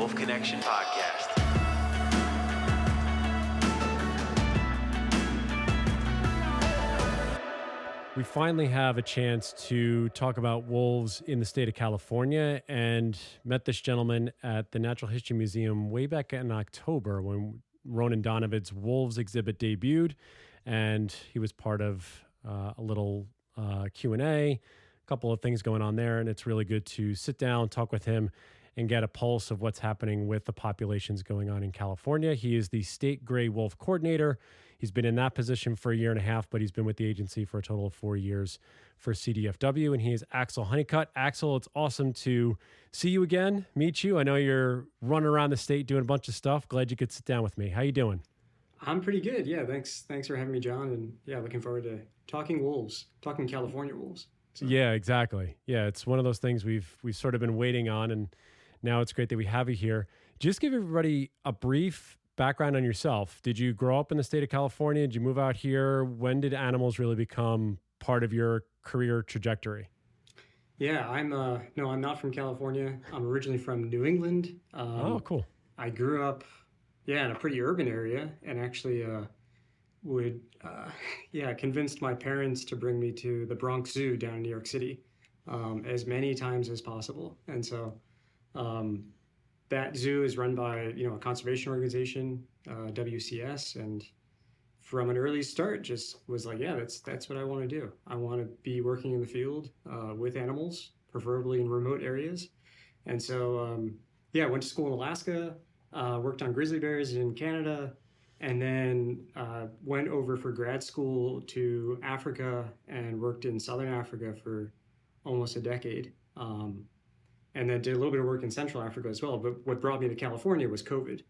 Wolf Connection podcast. We finally have a chance to talk about wolves in the state of California, and met this gentleman at the Natural History Museum way back in October when Ronan Donovan's Wolves exhibit debuted, and he was part of a little Q&A, a couple of things going on there, and it's really good to sit down, talk with him, and get a pulse of what's happening with the populations going on in California. He is the state gray wolf coordinator. He's been in that position for a year and a half, but he's been with the agency for a total of 4 years for CDFW, and he is Axel Hunnicutt. Axel, it's awesome to see you again, meet you. I know you're running around the state doing a bunch of stuff. Glad you could sit down with me. How you doing? I'm pretty good. Yeah, thanks for having me, John. And yeah, looking forward to talking wolves, talking California wolves. So. Yeah, exactly. Yeah, it's one of those things we've sort of been waiting on, and now it's great that we have you here. Just give everybody a brief background on yourself. Did you grow up in the state of California? Did you move out here? When did animals really become part of your career trajectory? Yeah, I'm not from California. I'm originally from New England. Oh, cool. I grew up, in a pretty urban area, and actually convinced my parents to bring me to the Bronx Zoo down in New York City as many times as possible. And so that zoo is run by, a conservation organization, WCS, and from an early start just was like, yeah, that's what I want to do. I want to be working in the field with animals, preferably in remote areas. And so, I went to school in Alaska, worked on grizzly bears in Canada, and then went over for grad school to Africa and worked in Southern Africa for almost a decade. And then did a little bit of work in Central Africa as well. But what brought me to California was COVID.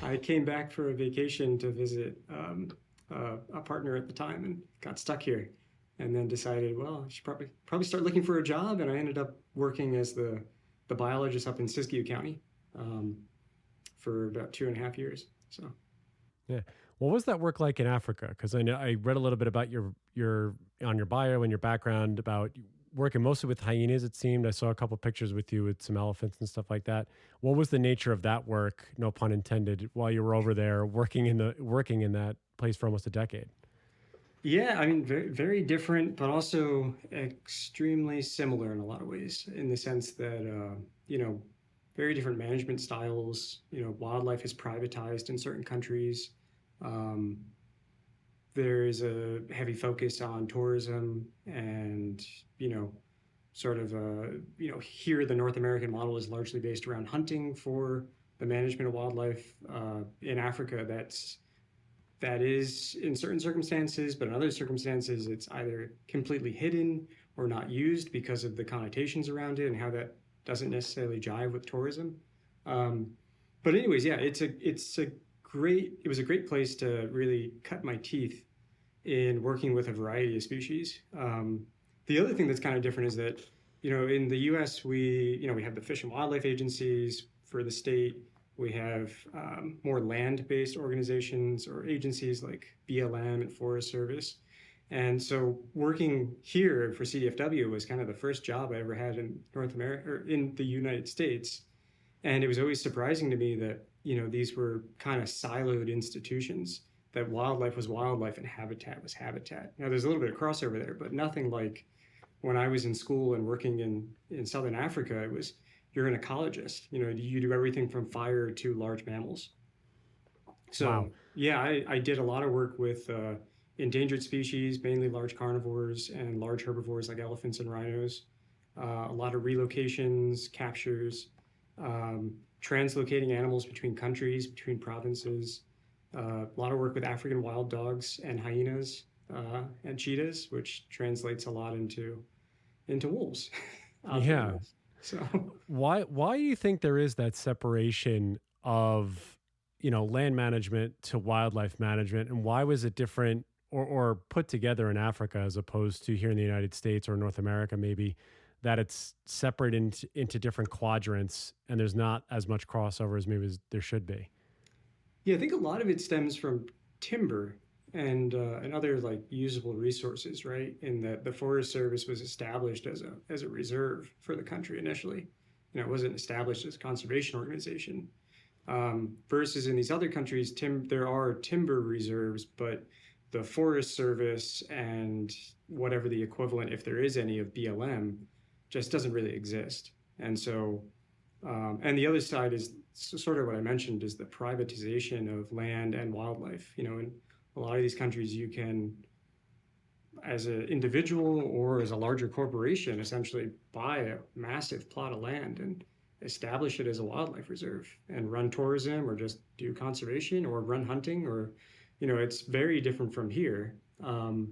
I came back for a vacation to visit a partner at the time and got stuck here. And then decided, well, I should probably start looking for a job. And I ended up working as the biologist up in Siskiyou County for about 2.5 years. So, yeah. What was that work like in Africa? Because I know I read a little bit about your on your bio and your background about working mostly with hyenas, it seemed. I saw a couple pictures with you with some elephants and stuff like that. What was the nature of that work, no pun intended, while you were over there working in that place for almost a decade? Yeah, I mean, very, very different, but also extremely similar in a lot of ways, in the sense that, very different management styles. Wildlife is privatized in certain countries. There's a heavy focus on tourism and, here the North American model is largely based around hunting for the management of wildlife. In Africa, that is in certain circumstances, but in other circumstances, it's either completely hidden or not used because of the connotations around it and how that doesn't necessarily jive with tourism. But anyways, yeah, it was a great place to really cut my teeth in working with a variety of species. The other thing that's kind of different is that, in the U.S., we have the Fish and Wildlife agencies for the state. We have more land-based organizations or agencies like BLM and Forest Service. And so working here for CDFW was kind of the first job I ever had in North America or in the United States. And it was always surprising to me that, these were kind of siloed institutions, that wildlife was wildlife and habitat was habitat. Now, there's a little bit of crossover there, but nothing like when I was in school and working in Southern Africa. It was, you're an ecologist. You do everything from fire to large mammals. So, wow. Yeah, I did a lot of work with endangered species, mainly large carnivores and large herbivores like elephants and rhinos. A lot of relocations, captures, translocating animals between countries, between provinces. A lot of work with African wild dogs and hyenas and cheetahs, which translates a lot into wolves. Yeah. So why do you think there is that separation of, land management to wildlife management, and why was it different or put together in Africa as opposed to here in the United States or North America maybe, that it's separated into different quadrants and there's not as much crossover as maybe there should be? Yeah, I think a lot of it stems from timber and other like usable resources, right? In that the Forest Service was established as a reserve for the country initially, it wasn't established as a conservation organization. Versus in these other countries, there are timber reserves, but the Forest Service and whatever the equivalent, if there is any, of BLM, just doesn't really exist. And so, and the other side is sort of what I mentioned, is the privatization of land and wildlife. In a lot of these countries, you can, as an individual or as a larger corporation, essentially buy a massive plot of land and establish it as a wildlife reserve and run tourism or just do conservation or run hunting, or it's very different from here. And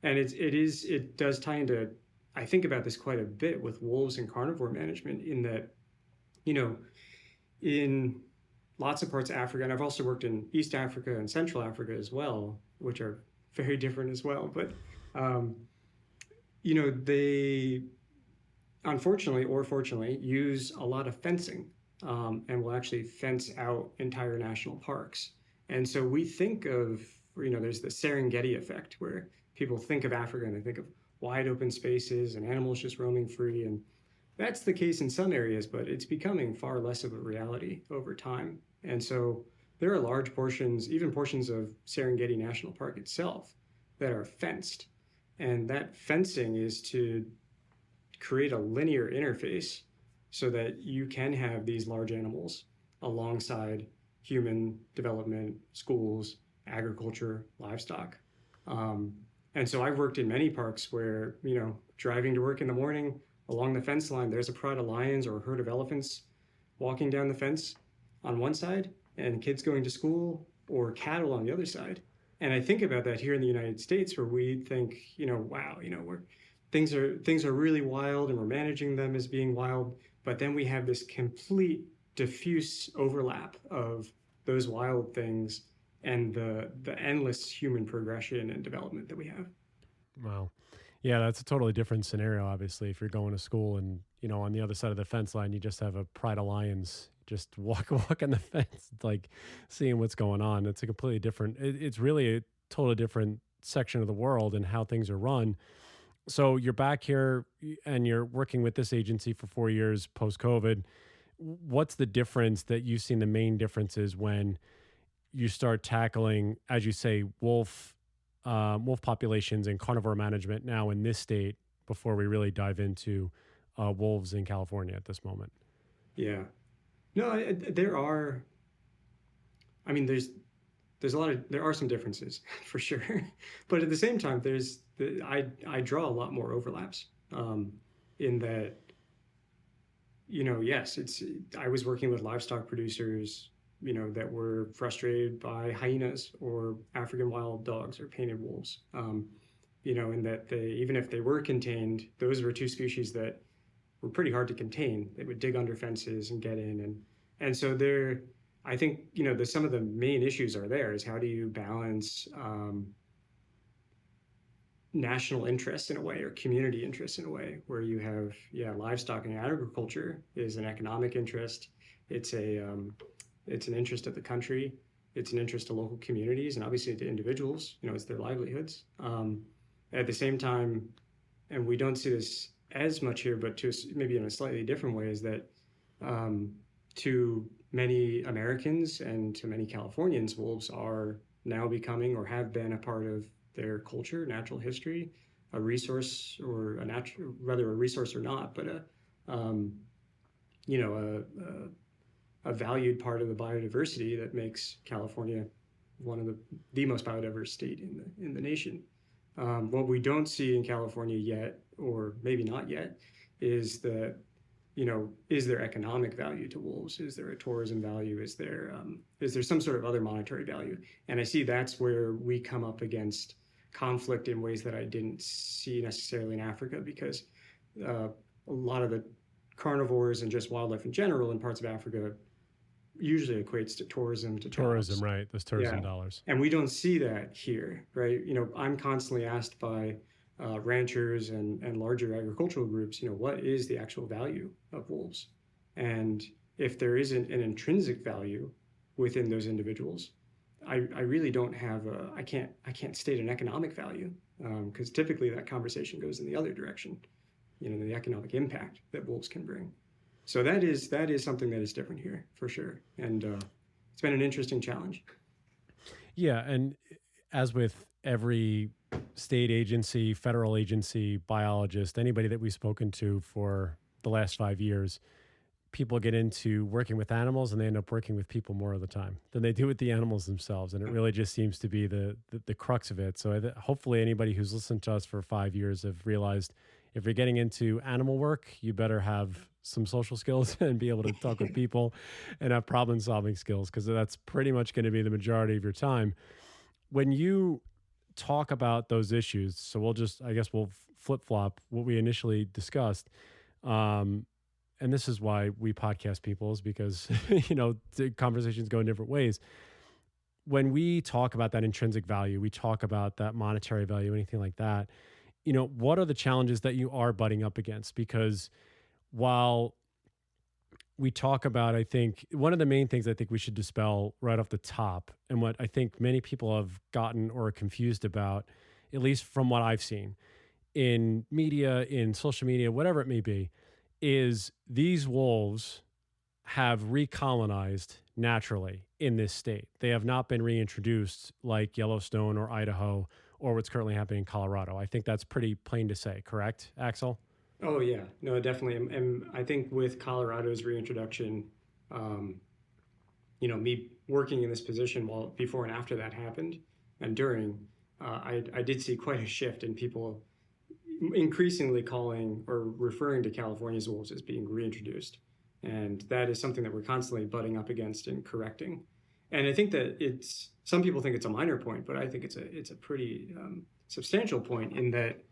it does tie into, I think about this quite a bit with wolves and carnivore management, in that in lots of parts of Africa, and I've also worked in East Africa and Central Africa as well, which are very different as well, but they unfortunately or fortunately use a lot of fencing, and will actually fence out entire national parks. And so we think of, there's the Serengeti effect, where people think of Africa and they think of wide open spaces and animals just roaming free. And that's the case in some areas, but it's becoming far less of a reality over time. And so there are large portions, even portions of Serengeti National Park itself, that are fenced. And that fencing is to create a linear interface so that you can have these large animals alongside human development, schools, agriculture, livestock. And so I've worked in many parks where, driving to work in the morning, along the fence line, there's a pride of lions or a herd of elephants walking down the fence on one side, and kids going to school, or cattle on the other side. And I think about that here in the United States, where we think, wow, things are really wild and we're managing them as being wild. But then we have this complete diffuse overlap of those wild things and the endless human progression and development that we have. Wow. Yeah, that's a totally different scenario, obviously. If you're going to school and, on the other side of the fence line, you just have a pride of lions just walking the fence, like seeing what's going on. It's a completely different, it's really a totally different section of the world and how things are run. So you're back here and you're working with this agency for 4 years post-COVID. What's the difference that you've seen, the main differences when you start tackling, as you say, wolf populations and carnivore management now in this state, before we really dive into wolves in California at this moment? Yeah. No, there are. I mean, there are some differences for sure, but at the same time, I draw a lot more overlaps, in that, yes, I was working with livestock producers, that were frustrated by hyenas or African wild dogs or painted wolves, and that even if they were contained, those were two species that were pretty hard to contain. They would dig under fences and get in. And so I think, some of the main issues are there is, how do you balance national interest in a way, or community interest in a way, where you have, livestock and agriculture is an economic interest. It's an interest of the country. It's an interest to local communities and obviously to individuals, it's their livelihoods. At the same time, and we don't see this as much here, but maybe in a slightly different way, is that to many Americans and to many Californians, wolves are now becoming, or have been, a part of their culture, natural history, a resource, or whether a resource or not, but a valued part of the biodiversity that makes California one of the most biodiverse state in the nation. What we don't see in California yet, or maybe not yet, is that, is there economic value to wolves? Is there a tourism value? Is there some sort of other monetary value? And I see that's where we come up against conflict in ways that I didn't see necessarily in Africa, because a lot of the carnivores and just wildlife in general in parts of Africa usually equates to tourism, jobs. Right? Those tourism dollars. And we don't see that here, right? I'm constantly asked by ranchers and larger agricultural groups, what is the actual value of wolves? And if there isn't an intrinsic value within those individuals, I really don't have I can't state an economic value, because typically that conversation goes in the other direction, the economic impact that wolves can bring. So that is something that is different here for sure, and it's been an interesting challenge. Yeah, and as with every state agency, federal agency, biologist, anybody that we've spoken to for the last 5 years, people get into working with animals and they end up working with people more of the time than they do with the animals themselves. And it really just seems to be the crux of it. So hopefully anybody who's listened to us for 5 years have realized if you're getting into animal work, you better have some social skills and be able to talk with people and have problem solving skills, because that's pretty much going to be the majority of your time. When you talk about those issues, so I guess we'll flip flop what we initially discussed. Um, and this is why we podcast people, is because the conversations go in different ways. When we talk about that intrinsic value, we talk about that monetary value, anything like that, what are the challenges that you are butting up against? Because while we talk about, I think one of the main things I think we should dispel right off the top, and what I think many people have gotten or are confused about, at least from what I've seen in media, in social media, whatever it may be, is these wolves have recolonized naturally in this state. They have not been reintroduced like Yellowstone or Idaho or what's currently happening in Colorado. I think that's pretty plain to say, correct, Axel? Oh yeah, no, definitely. And I think with Colorado's reintroduction, um, me working in this position while before and after that happened, and during, I did see quite a shift in people increasingly calling or referring to California's wolves as being reintroduced, and that is something that we're constantly butting up against and correcting. And I think that it's some people think it's a minor point, but I think it's a pretty substantial point in that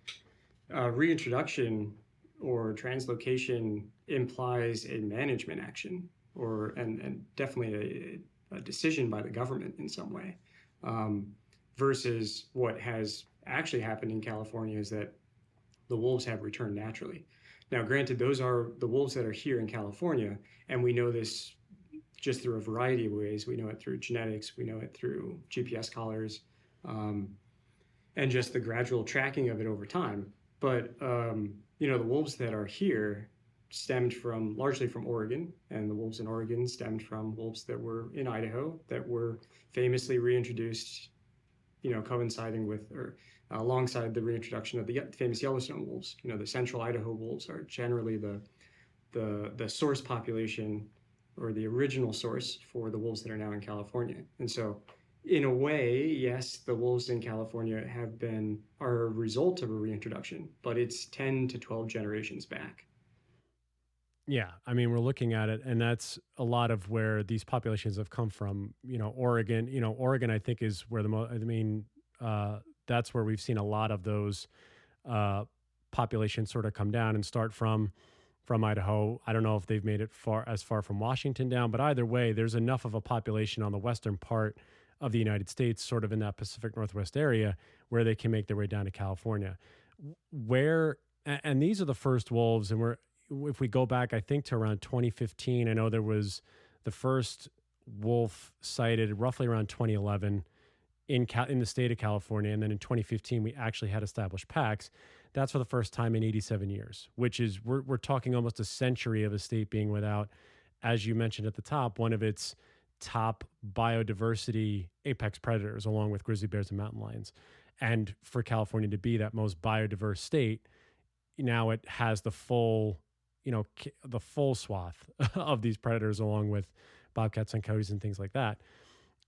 reintroduction or translocation implies a management action or and definitely a decision by the government in some way, um, versus what has actually happened in California is that the wolves have returned naturally. Now, granted, those are the wolves that are here in California, and we know this just through a variety of ways. We know it through genetics, we know it through GPS collars, um, and just the gradual tracking of it over time. But the wolves that are here stemmed from largely from Oregon, and the wolves in Oregon stemmed from wolves that were in Idaho that were famously reintroduced, coinciding with or alongside the reintroduction of the famous Yellowstone wolves. The central Idaho wolves are generally the source population or the original source for the wolves that are now in California. And so in a way, yes, the wolves in California are a result of a reintroduction, but it's 10 to 12 generations back. Yeah, I mean, we're looking at it, and that's a lot of where these populations have come from. Oregon. Oregon, I think, is where that's where we've seen a lot of those uh, populations sort of come down and start from Idaho. I don't know if they've made it far from Washington down, but either way, there's enough of a population on the western part of the United States, sort of in that Pacific Northwest area, where they can make their way down to California. Where and these are the first wolves, and if we go back, I think to around 2015, I know there was the first wolf sighted roughly around 2011 in the state of California, and then in 2015 we actually had established packs. That's for the first time in 87 years, which is we're talking almost a century of a state being without, as you mentioned at the top, one of its top biodiversity apex predators, along with grizzly bears and mountain lions. And for California to be that most biodiverse state, now it has the full the full swath of these predators, along with bobcats and coyotes and things like that.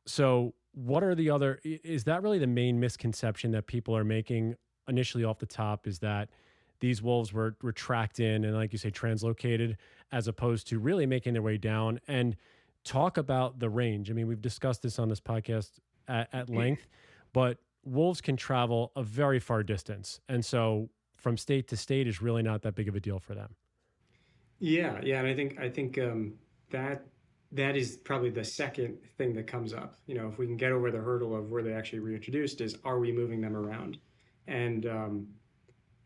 So, what are the other? Is that really the main misconception that people are making initially off the top? Is that these wolves were tracked in and, like you say, translocated, as opposed to really making their way down? And talk about the range. I mean, we've discussed this on this podcast at length, but wolves can travel a very far distance, and so from state to state is really not that big of a deal for them. Yeah, yeah, and I think that that is probably the second thing that comes up. If we can get over the hurdle of where they actually reintroduced, is are we moving them around? And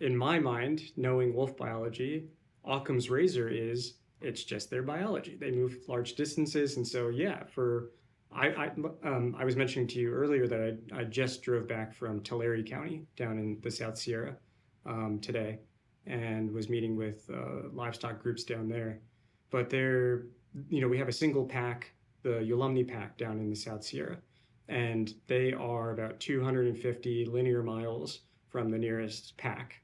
in my mind, knowing wolf biology, Occam's razor is it's just their biology. They move large distances, and so yeah, I was mentioning to you earlier that I just drove back from Tulare County down in the South Sierra today, and was meeting with livestock groups down there. but they're, we have a single pack, the Yolumne pack down in the South Sierra, and they are about 250 linear miles from the nearest pack.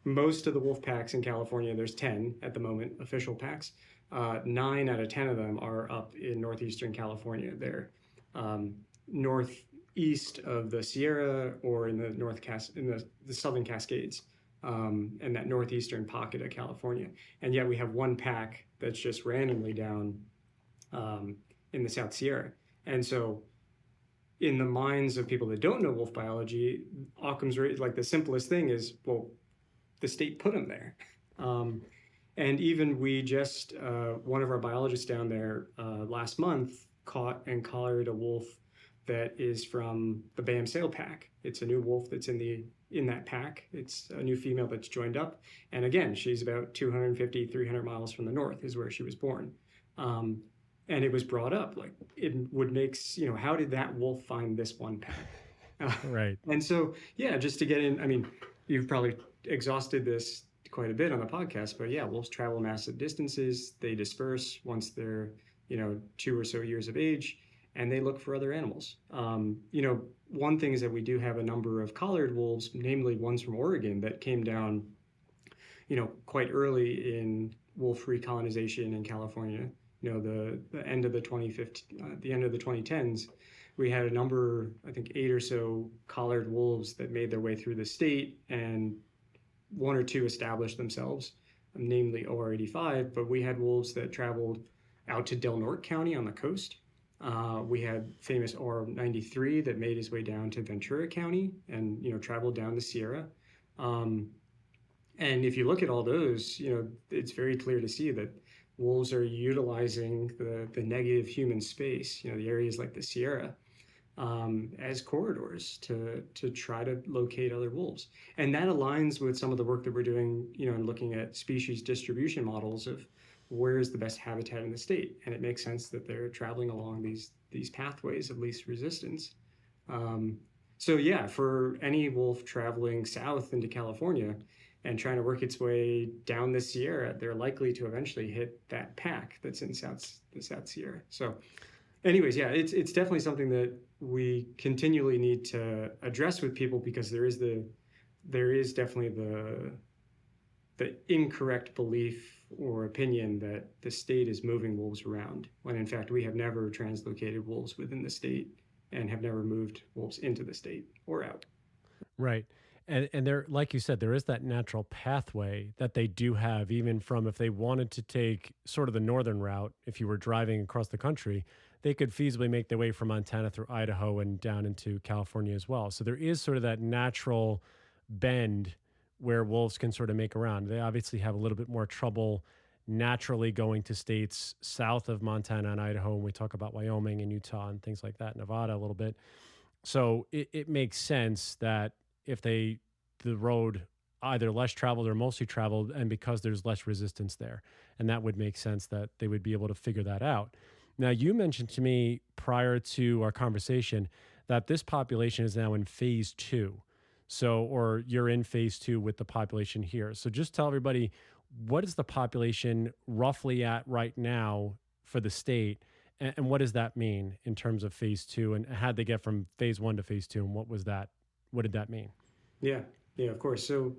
Most of the wolf packs in California, there's 10 at the moment, official packs. 9 out of 10 of them are up in northeastern California. They're northeast of the Sierra or in the southern Cascades, and that northeastern pocket of California. And yet we have one pack that's just randomly down in the South Sierra. And so in the minds of people that don't know wolf biology, Occam's like the simplest thing is, well, the state put them there. And even we just, one of our biologists down there last month caught and collared a wolf that is from the Bam Sale pack. It's a new wolf that's in that pack. It's a new female that's joined up. And again, she's about 250, 300 miles from the north is where she was born. And it was brought up, like it would make, how did that wolf find this one pack? Right. And so, yeah, just to get in, I mean, you've probably exhausted this quite a bit on the podcast, but yeah, wolves travel massive distances. They disperse once they're, 2 or so years of age, and they look for other animals. One thing is that we do have a number of collared wolves, namely ones from Oregon that came down, quite early in wolf recolonization in California. The end of the 2010s, we had a number, I think 8 or so collared wolves that made their way through the state, and 1 or 2 established themselves, namely OR85, but we had wolves that traveled out to Del Norte County on the coast. We had famous OR93 that made his way down to Ventura County and, traveled down the Sierra. And if you look at all those, it's very clear to see that wolves are utilizing the negative human space, the areas like the Sierra, as corridors to try to locate other wolves. And that aligns with some of the work that we're doing, in looking at species distribution models of where is the best habitat in the state. And it makes sense that they're traveling along these pathways of least resistance. So yeah, for any wolf traveling south into California and trying to work its way down the Sierra, they're likely to eventually hit that pack that's in the South Sierra. So anyways, yeah, it's definitely something that we continually need to address with people, because there is definitely the incorrect belief or opinion that the state is moving wolves around, when in fact we have never translocated wolves within the state and have never moved wolves into the state or out. Right. And there, like you said, there is that natural pathway that they do have, even from if they wanted to take sort of the northern route, if you were driving across the country, they could feasibly make their way from Montana through Idaho and down into California as well. So there is sort of that natural bend where wolves can sort of make around. They obviously have a little bit more trouble naturally going to states south of Montana and Idaho when we talk about Wyoming and Utah and things like that, Nevada a little bit. So it makes sense that if the road either less traveled or mostly traveled, and because there's less resistance there, and that would make sense that they would be able to figure that out. Now, you mentioned to me prior to our conversation that this population is now in phase 2. So, or you're in phase 2 with the population here. So just tell everybody, what is the population roughly at right now for the state? And what does that mean in terms of phase 2? And how'd they get from phase 1 to phase 2? And what was that? What did that mean? Yeah, of course. So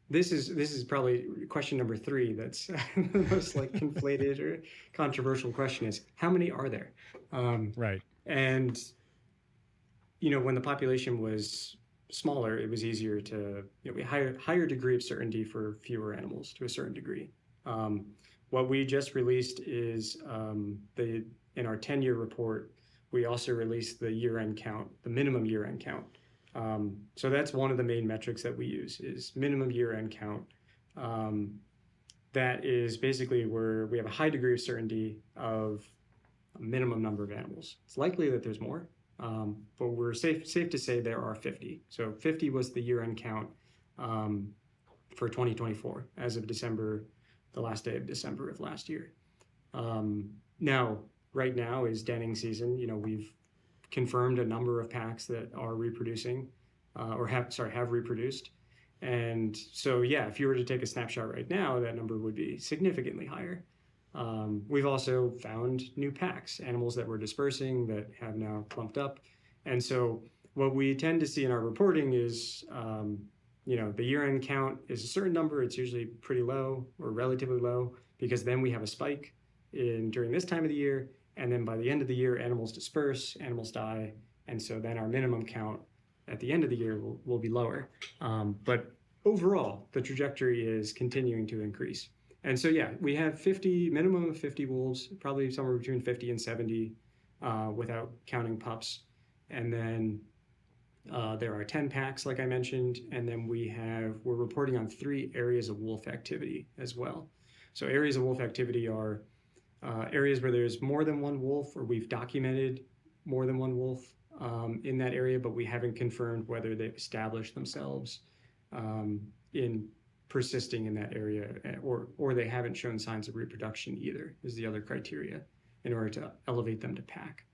this is probably question number 3. That's the most conflated or controversial question is, how many are there? Right. And, when the population was smaller, it was easier to, we higher degree of certainty for fewer animals to a certain degree. What we just released is in our 10-year report, we also released the year-end count, the minimum year-end count. So that's one of the main metrics that we use is minimum year-end count. That is basically where we have a high degree of certainty of a minimum number of animals. It's likely that there's more, but we're safe to say there are 50. So 50 was the year-end count for 2024 as of December, the last day of December of last year. Now, right now is denning season. We've confirmed a number of packs that are reproducing, have reproduced. And so, yeah, if you were to take a snapshot right now, that number would be significantly higher. We've also found new packs, animals that were dispersing that have now clumped up. And so, what we tend to see in our reporting is, the year-end count is a certain number. It's usually pretty low or relatively low, because then we have a spike during this time of the year, and then by the end of the year, animals disperse, animals die, and so then our minimum count at the end of the year will be lower. But overall, the trajectory is continuing to increase. And so, yeah, we have minimum of 50 wolves, probably somewhere between 50 and 70 without counting pups. And then there are 10 packs, like I mentioned. And then we're reporting on 3 areas of wolf activity as well. So areas of wolf activity are areas where there's more than one wolf, or we've documented more than one wolf in that area, but we haven't confirmed whether they've established themselves in persisting in that area, or they haven't shown signs of reproduction either, is the other criteria in order to elevate them to pack.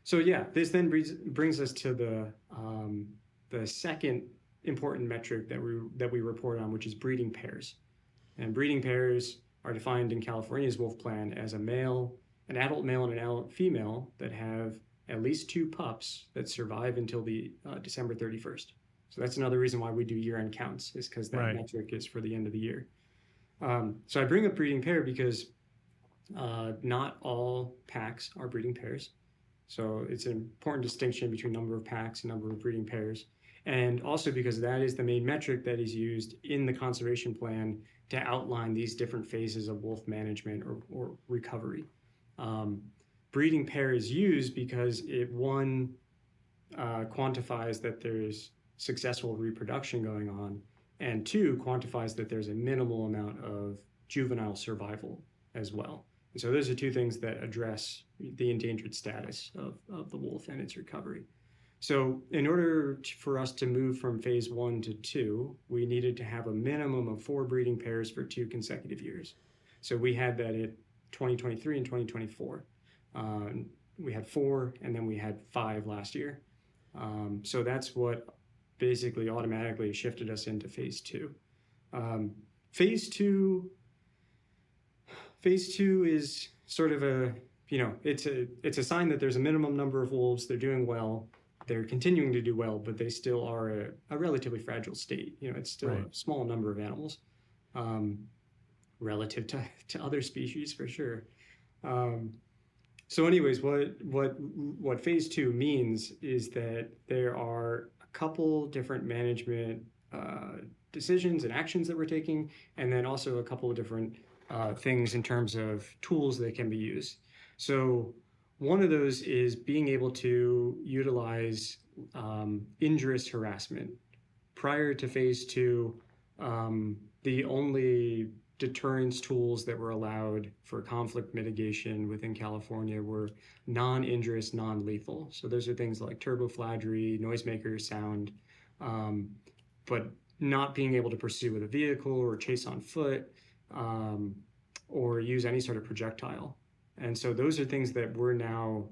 So yeah, this then brings us to the second important metric that we report on, which is breeding pairs. And breeding pairs are defined in California's wolf plan as an adult male and an adult female that have at least 2 pups that survive until the December 31st. So that's another reason why we do year-end counts, is because that metric is for the end of the year. So I bring up breeding pair because not all packs are breeding pairs. So it's an important distinction between number of packs and number of breeding pairs. And also because that is the main metric that is used in the conservation plan to outline these different phases of wolf management or recovery. Breeding pair is used because it, one, quantifies that there's successful reproduction going on, and 2, quantifies that there's a minimal amount of juvenile survival as well. And so those are 2 things that address the endangered status of the wolf and its recovery. So in order for us to move from phase 1 to 2, we needed to have a minimum of 4 breeding pairs for 2 consecutive years. So we had that at 2023 and 2024. We had 4, and then we had 5 last year. So that's what basically automatically shifted us into phase 2. Phase 2 is sort of it's a sign that there's a minimum number of wolves. They're doing well. They're continuing to do well, but they still are a relatively fragile state. It's still a small number of animals relative to other species, for sure. So anyways, what phase 2 means is that there are a couple different management decisions and actions that we're taking, and then also a couple of different things in terms of tools that can be used. So one of those is being able to utilize injurious harassment. Prior to phase 2, the only deterrence tools that were allowed for conflict mitigation within California were non-injurious, non-lethal. So those are things like turboflaggery, noisemaker, sound, but not being able to pursue with a vehicle or chase on foot, or use any sort of projectile. And so those are things that we're now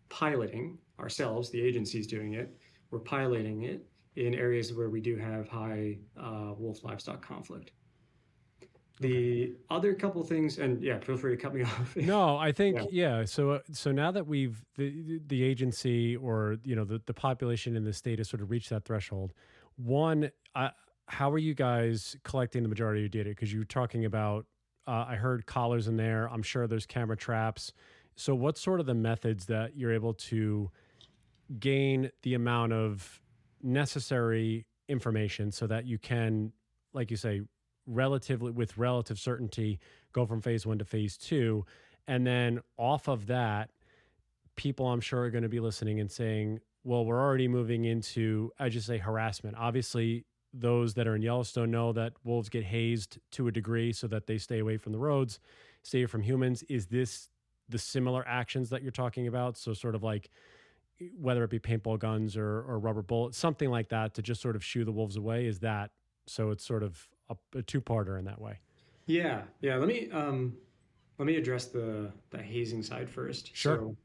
piloting ourselves. The agency's doing it. We're piloting it in areas where we do have high wolf livestock conflict. The other couple things, and yeah, feel free to cut me off. No, I think So now that we've the agency, or the population in the state has sort of reached that threshold. One, how are you guys collecting the majority of your data? Because you were talking about, I heard collars in there. I'm sure there's camera traps. So what's sort of the methods that you're able to gain the amount of necessary information so that you can, like you say, with relative certainty, go from phase 1 to phase 2? And then off of that, people I'm sure are going to be listening and saying, well, we're already moving into, I just say, harassment. Obviously, those that are in Yellowstone know that wolves get hazed to a degree so that they stay away from the roads, stay away from humans. Is this the similar actions that you're talking about? So sort of like, whether it be paintball guns or rubber bullets, something like that, to just sort of shoo the wolves away? Is that, so it's sort of a 2-parter in that way? Yeah. Let me address the hazing side first. Sure.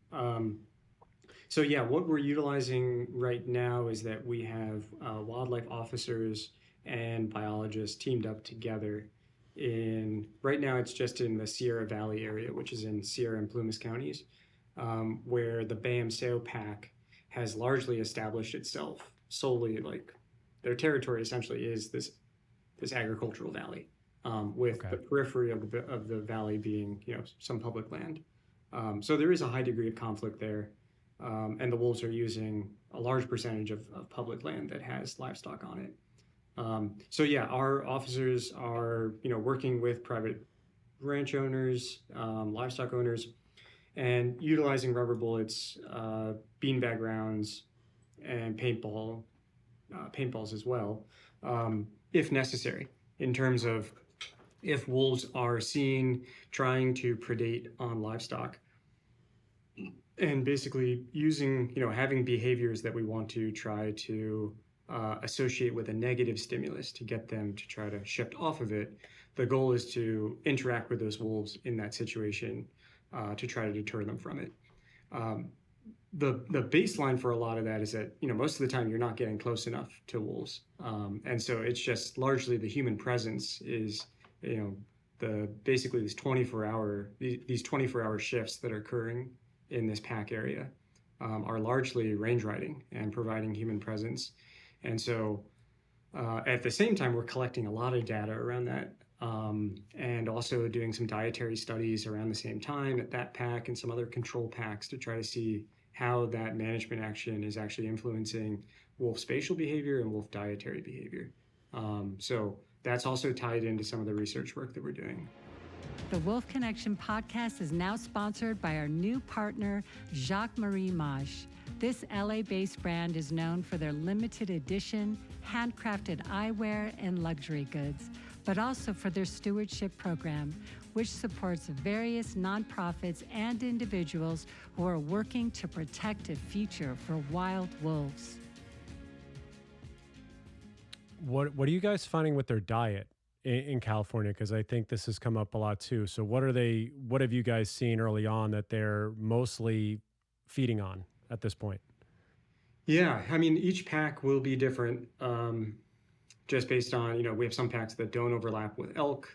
So yeah, what we're utilizing right now is that we have wildlife officers and biologists teamed up together in, right now it's just in the Sierra Valley area, which is in Sierra and Plumas counties, where the Bayam Sao pack has largely established itself solely, like their territory essentially is this agricultural valley, with Okay. the periphery of the valley being, some public land. So there is a high degree of conflict there, and the wolves are using a large percentage of public land that has livestock on it. So yeah, our officers are working with private ranch owners, livestock owners, and utilizing rubber bullets, beanbag rounds, and paintballs as well, if necessary, in terms of if wolves are seen trying to predate on livestock and basically using, having behaviors that we want to try to associate with a negative stimulus to get them to try to shift off of it. The goal is to interact with those wolves in that situation to try to deter them from it. The baseline for a lot of that is that most of the time you're not getting close enough to wolves, and so it's just largely the human presence is basically these 24-hour shifts that are occurring in this pack area are largely range riding and providing human presence. And so at the same time, we're collecting a lot of data around that, and also doing some dietary studies around the same time at that pack and some other control packs to try to see how that management action is actually influencing wolf spatial behavior and wolf dietary behavior. So that's also tied into some of the research work that we're doing. The Wolf Connection podcast is now sponsored by our new partner, Jacques-Marie Mage. This LA-based brand is known for their limited edition, handcrafted eyewear and luxury goods, but also for their stewardship program, which supports various nonprofits and individuals who are working to protect a future for wild wolves. What are you guys finding with their diet in California? Because I think this has come up a lot too. So what have you guys seen early on that they're mostly feeding on at this point? Yeah, I mean, each pack will be different, just based on, we have some packs that don't overlap with elk.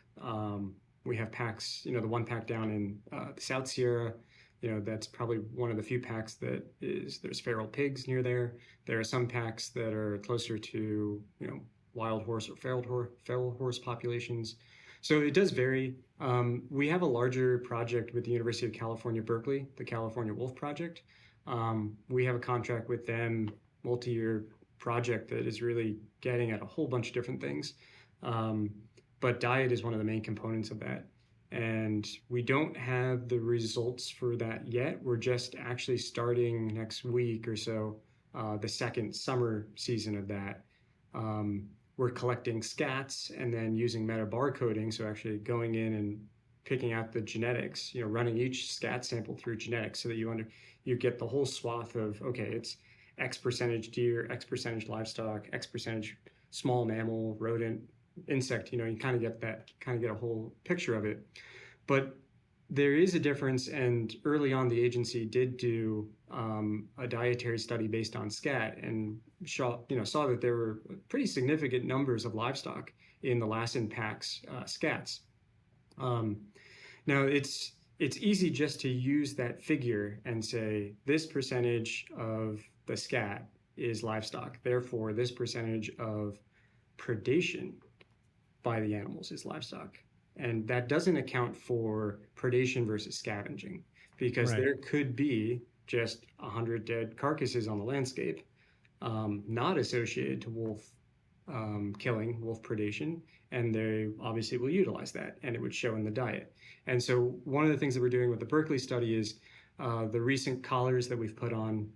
We have packs, the one pack down in the South Sierra, that's probably one of the few packs there's feral pigs near there. There are some packs that are closer to, wild horse or feral horse populations. So it does vary. We have a larger project with the University of California, Berkeley, the California Wolf Project. We have a contract with them, multi-year project that is really getting at a whole bunch of different things. But diet is one of the main components of that. And we don't have the results for that yet. We're just actually starting next week or so, the second summer season of that. We're collecting scats and then using metabarcoding, so actually going in and picking out the genetics, running each scat sample through genetics so that you get the whole swath of, okay, it's X percentage deer, X percentage livestock, X percentage small mammal, rodent, insect, you kind of get a whole picture of it. But there is a difference, and early on the agency did do a dietary study based on scat and saw that there were pretty significant numbers of livestock in the Lassen pack's scats. Now it's easy just to use that figure and say this percentage of the scat is livestock, therefore this percentage of predation by the animals is livestock. And that doesn't account for predation versus scavenging, because Right. there could be just 100 dead carcasses on the landscape, not associated to wolf killing, wolf predation, and they obviously will utilize that, and it would show in the diet. And so one of the things that we're doing with the Berkeley study is the recent collars that we've put on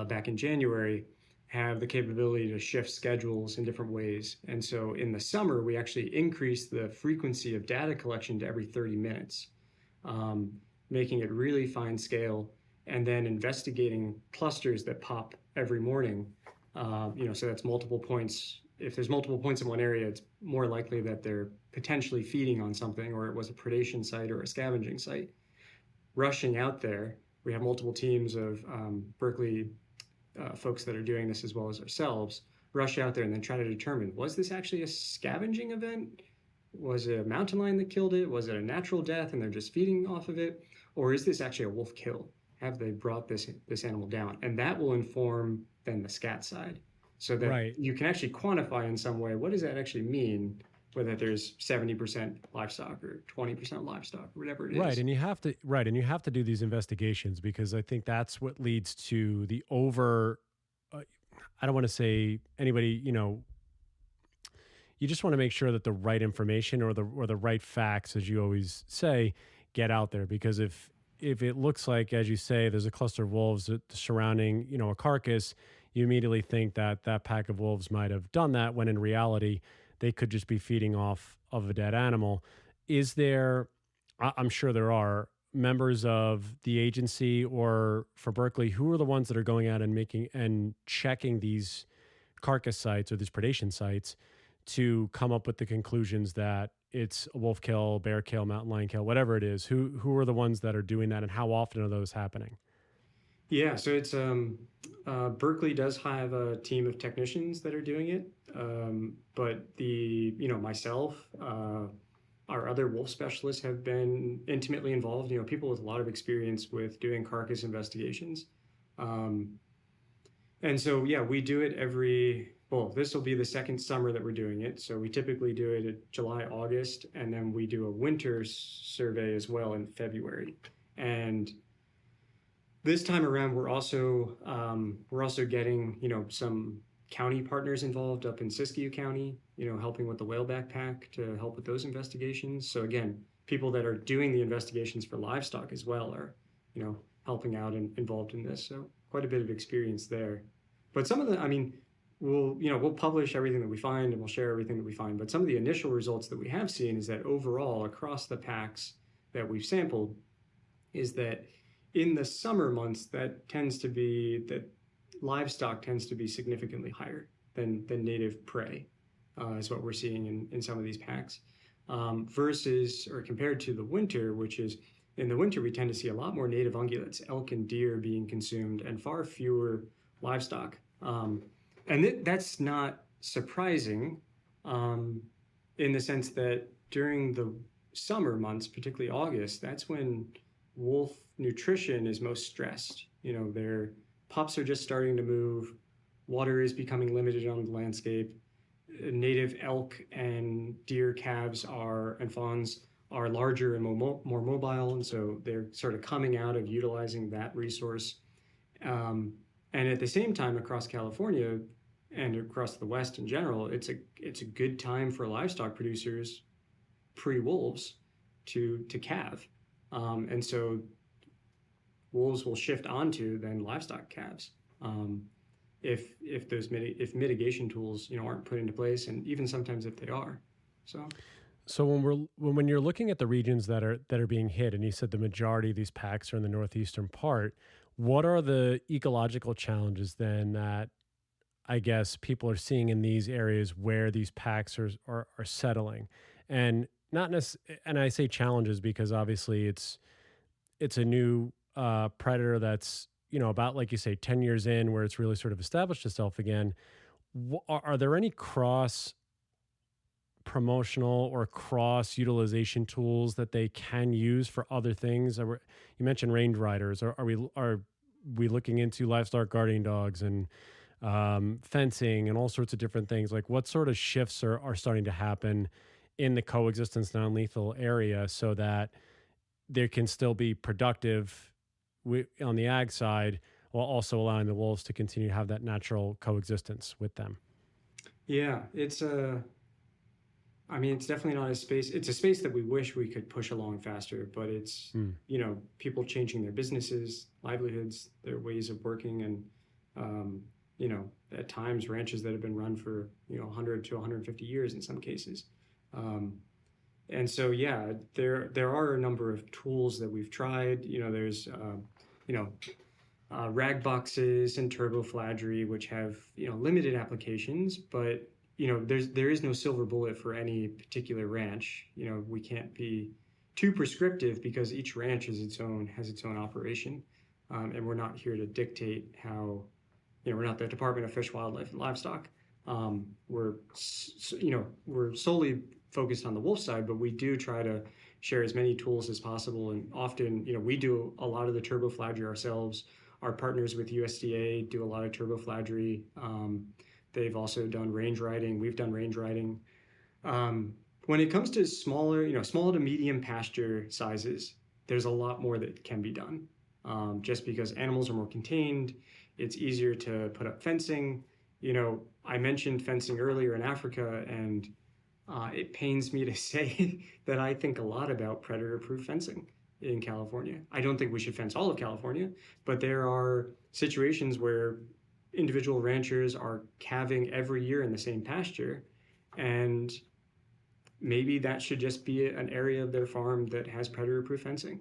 back in January have the capability to shift schedules in different ways. And so in the summer, we actually increase the frequency of data collection to every 30 minutes, making it really fine scale, and then investigating clusters that pop every morning. So that's multiple points. If there's multiple points in one area, it's more likely that they're potentially feeding on something, or it was a predation site or a scavenging site. Rushing out there we have multiple teams of Berkeley folks that are doing this as well as ourselves, rush out there and then try to determine, was this actually a scavenging event? Was it a mountain lion that killed it? Was it a natural death and they're just feeding off of it? Or is this actually a wolf kill? Have they brought this animal down? And that will inform then the scat side, so that you can actually quantify in some way, what does that actually mean, whether there's 70% livestock or 20% livestock, or whatever it is. Right. And you have to do these investigations, because I think that's what leads to the I don't want to say anybody, you just want to make sure that the right information or the right facts, as you always say, get out there. Because if it looks like, as you say, there's a cluster of wolves surrounding, a carcass, you immediately think that that pack of wolves might have done that, when in reality, they could just be feeding off of a dead animal. Is there, I'm sure there are, members of the agency or for Berkeley, who are the ones that are going out and checking these carcass sites or these predation sites to come up with the conclusions that it's a wolf kill, bear kill, mountain lion kill, whatever it is? Who are the ones that are doing that, and how often are those happening? Yeah, so it's Berkeley does have a team of technicians that are doing it, but myself, our other wolf specialists have been intimately involved. People with a lot of experience with doing carcass investigations, and so yeah, we do it this will be the second summer that we're doing it. So we typically do it at July, August, and then we do a winter survey as well in February. And this time around, we're also getting some county partners involved up in Siskiyou County, helping with the whaleback pack to help with those investigations. So again, people that are doing the investigations for livestock as well are helping out and involved in this. So quite a bit of experience there. But some of we'll publish everything that we find and we'll share everything that we find. But some of the initial results that we have seen is that overall across the packs that we've sampled is that in the summer months, that livestock tends to be significantly higher than native prey, is what we're seeing in some of these packs, versus or compared to the winter, which is in the winter, we tend to see a lot more native ungulates, elk and deer being consumed, and far fewer livestock. And that's not surprising, in the sense that during the summer months, particularly August, that's when wolf nutrition is most stressed. Their pups are just starting to move. Water is becoming limited on the landscape. Native elk and deer calves and fawns are larger and more mobile, and so they're sort of coming out of utilizing that resource. And at the same time, across California and across the West in general, it's a good time for livestock producers pre-wolves to calve. And so wolves will shift onto then livestock calves if mitigation tools aren't put into place, and even sometimes if they are. So when you're looking at the regions that are being hit, and you said the majority of these packs are in the northeastern part, what are the ecological challenges then that I guess people are seeing in these areas where these packs are settling? And and I say challenges because obviously it's a new predator that's about, like you say, 10 years in, where it's really sort of established itself again. Are there any cross promotional or cross utilization tools that they can use for other things? You mentioned range riders. Are we looking into livestock guardian dogs and fencing and all sorts of different things? Like, what sort of shifts are starting to happen in the coexistence non-lethal area so that there can still be productive on the ag side, while also allowing the wolves to continue to have that natural coexistence with them? Yeah, it's definitely not a space. It's a space that we wish we could push along faster, but it's, people changing their businesses, livelihoods, their ways of working, and, at times ranches that have been run for, 100 to 150 years in some cases. And so, yeah, there are a number of tools that we've tried. There's, rag boxes and turboflaggery, which have, limited applications, but there is no silver bullet for any particular ranch. We can't be too prescriptive because each ranch has its own operation. and we're not here to dictate how, we're not the Department of Fish, Wildlife, and Livestock. We're solely focused on the wolf side, but we do try to share as many tools as possible. And often, we do a lot of the turboflaggery ourselves. Our partners with USDA do a lot of turboflaggery. They've also done range riding. We've done range riding. When it comes to smaller, small to medium pasture sizes, there's a lot more that can be done. Just because animals are more contained, it's easier to put up fencing. I mentioned fencing earlier in Africa, and it pains me to say that I think a lot about predator-proof fencing in California. I don't think we should fence all of California, but there are situations where individual ranchers are calving every year in the same pasture, and maybe that should just be an area of their farm that has predator-proof fencing,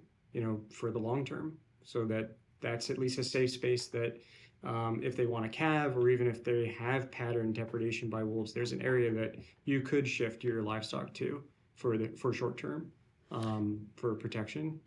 for the long term, so that's at least a safe space that if they want to calve, or even if they have pattern depredation by wolves, there's an area that you could shift your livestock to for short term, for protection.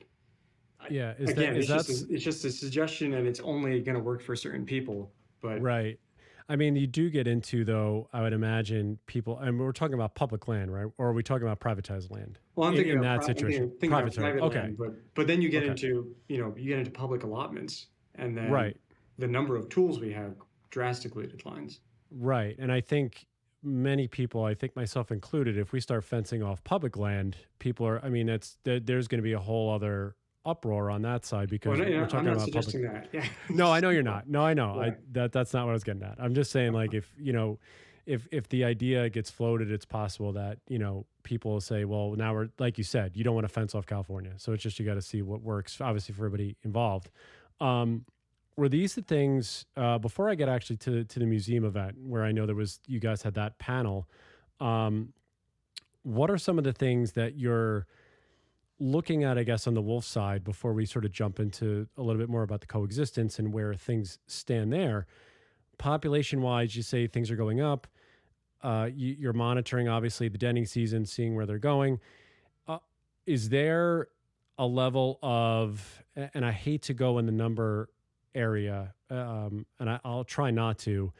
Yeah, it's just a suggestion, and it's only going to work for certain people. But right. I mean, you do get into, though, I would imagine people, and we're talking about public land, right? Or are we talking about privatized land? Well, I'm thinking in about that situation. private Okay. land, but then you get into, you get into public allotments, and then right. the number of tools we have drastically declines. Right. And I think many people, I think myself included, if we start fencing off public land, there's going to be a whole other uproar on that side, because we're talking about suggesting that. Yeah. No, I know you're not. No, I know. Yeah. That's not what I was getting at. I'm just saying, like, if the idea gets floated, it's possible that, people will say, well, now we're, like you said, you don't want to fence off California. So it's just, you got to see what works, obviously, for everybody involved. Were these the things, before I get actually to the museum event, where I know you guys had that panel, what are some of the things that you're looking at, I guess, on the wolf side, before we sort of jump into a little bit more about the coexistence and where things stand there? Population wise, you say things are going up. You're monitoring, obviously, the denning season, seeing where they're going. Is there a level of, and I hate to go in the number area, and I'll try not to,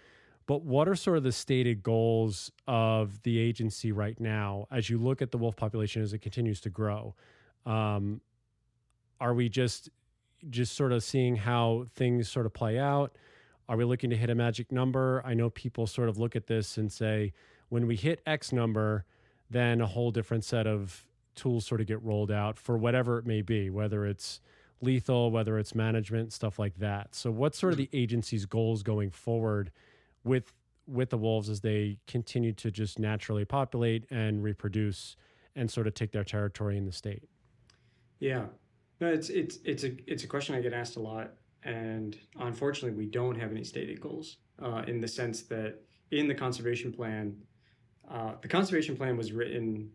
but what are sort of the stated goals of the agency right now as you look at the wolf population as it continues to grow? Are we just sort of seeing how things sort of play out? Are we looking to hit a magic number? I know people sort of look at this and say, when we hit X number, then a whole different set of tools sort of get rolled out for whatever it may be, whether it's lethal, whether it's management, stuff like that. So what's sort of the agency's goals going forward with the wolves as they continue to just naturally populate and reproduce and sort of take their territory in the state? Yeah, no, it's a question I get asked a lot, and unfortunately, we don't have any stated goals, in the sense that in the conservation plan was written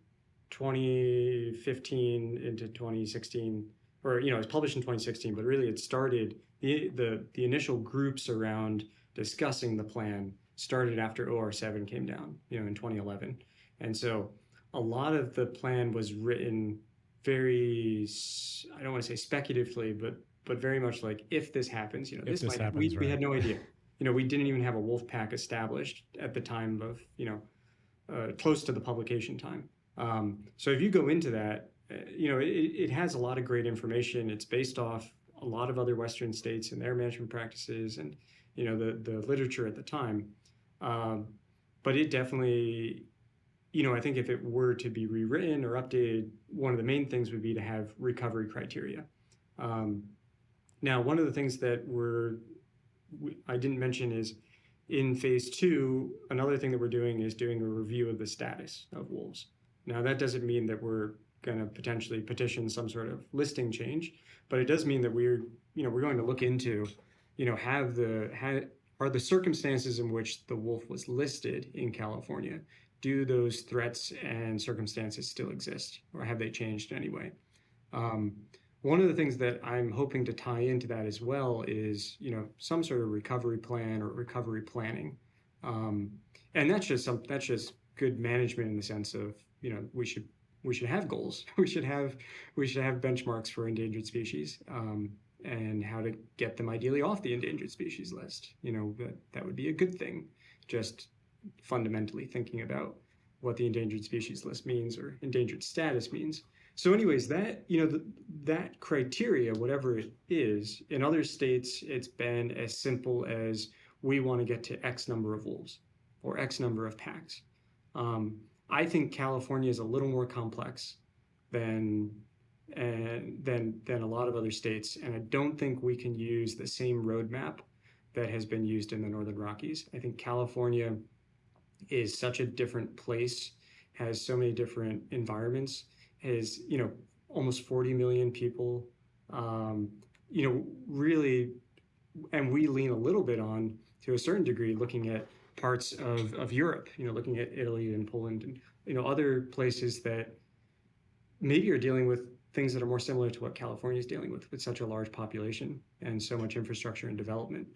2015 into 2016, or it was published in 2016, but really it started, the initial groups around discussing the plan started after OR7 came down, in 2011, and so a lot of the plan was written very, I don't want to say speculatively, but very much like, if this happens, this might happen. We had no idea. We didn't even have a wolf pack established at the time of, close to the publication time. So if you go into that, it has a lot of great information. It's based off a lot of other Western states and their management practices and, the literature at the time. But it definitely, I think if it were to be rewritten or updated, one of the main things would be to have recovery criteria. Now, one of the things that I didn't mention is, in phase 2, another thing that we're doing is doing a review of the status of wolves. Now, that doesn't mean that we're going to potentially petition some sort of listing change, but it does mean that we're going to look into, are the circumstances in which the wolf was listed in California, do those threats and circumstances still exist, or have they changed in any way? One of the things that I'm hoping to tie into that as well is, some sort of recovery plan or recovery planning. And that's just good management in the sense of, we should have goals. We should have benchmarks for endangered species. and how to get them ideally off the endangered species list. That would be a good thing, just fundamentally thinking about what the endangered species list means or endangered status means. So anyways, that criteria, whatever it is, in other states, it's been as simple as we want to get to X number of wolves or X number of packs. I think California is a little more complex than a lot of other states, and I don't think we can use the same roadmap that has been used in the Northern Rockies. I think California is such a different place, has so many different environments, has almost 40 million people, really, and we lean a little bit on, to a certain degree, looking at parts of Europe, looking at Italy and Poland and other places that maybe are dealing with things that are more similar to what California is dealing with such a large population and so much infrastructure and development.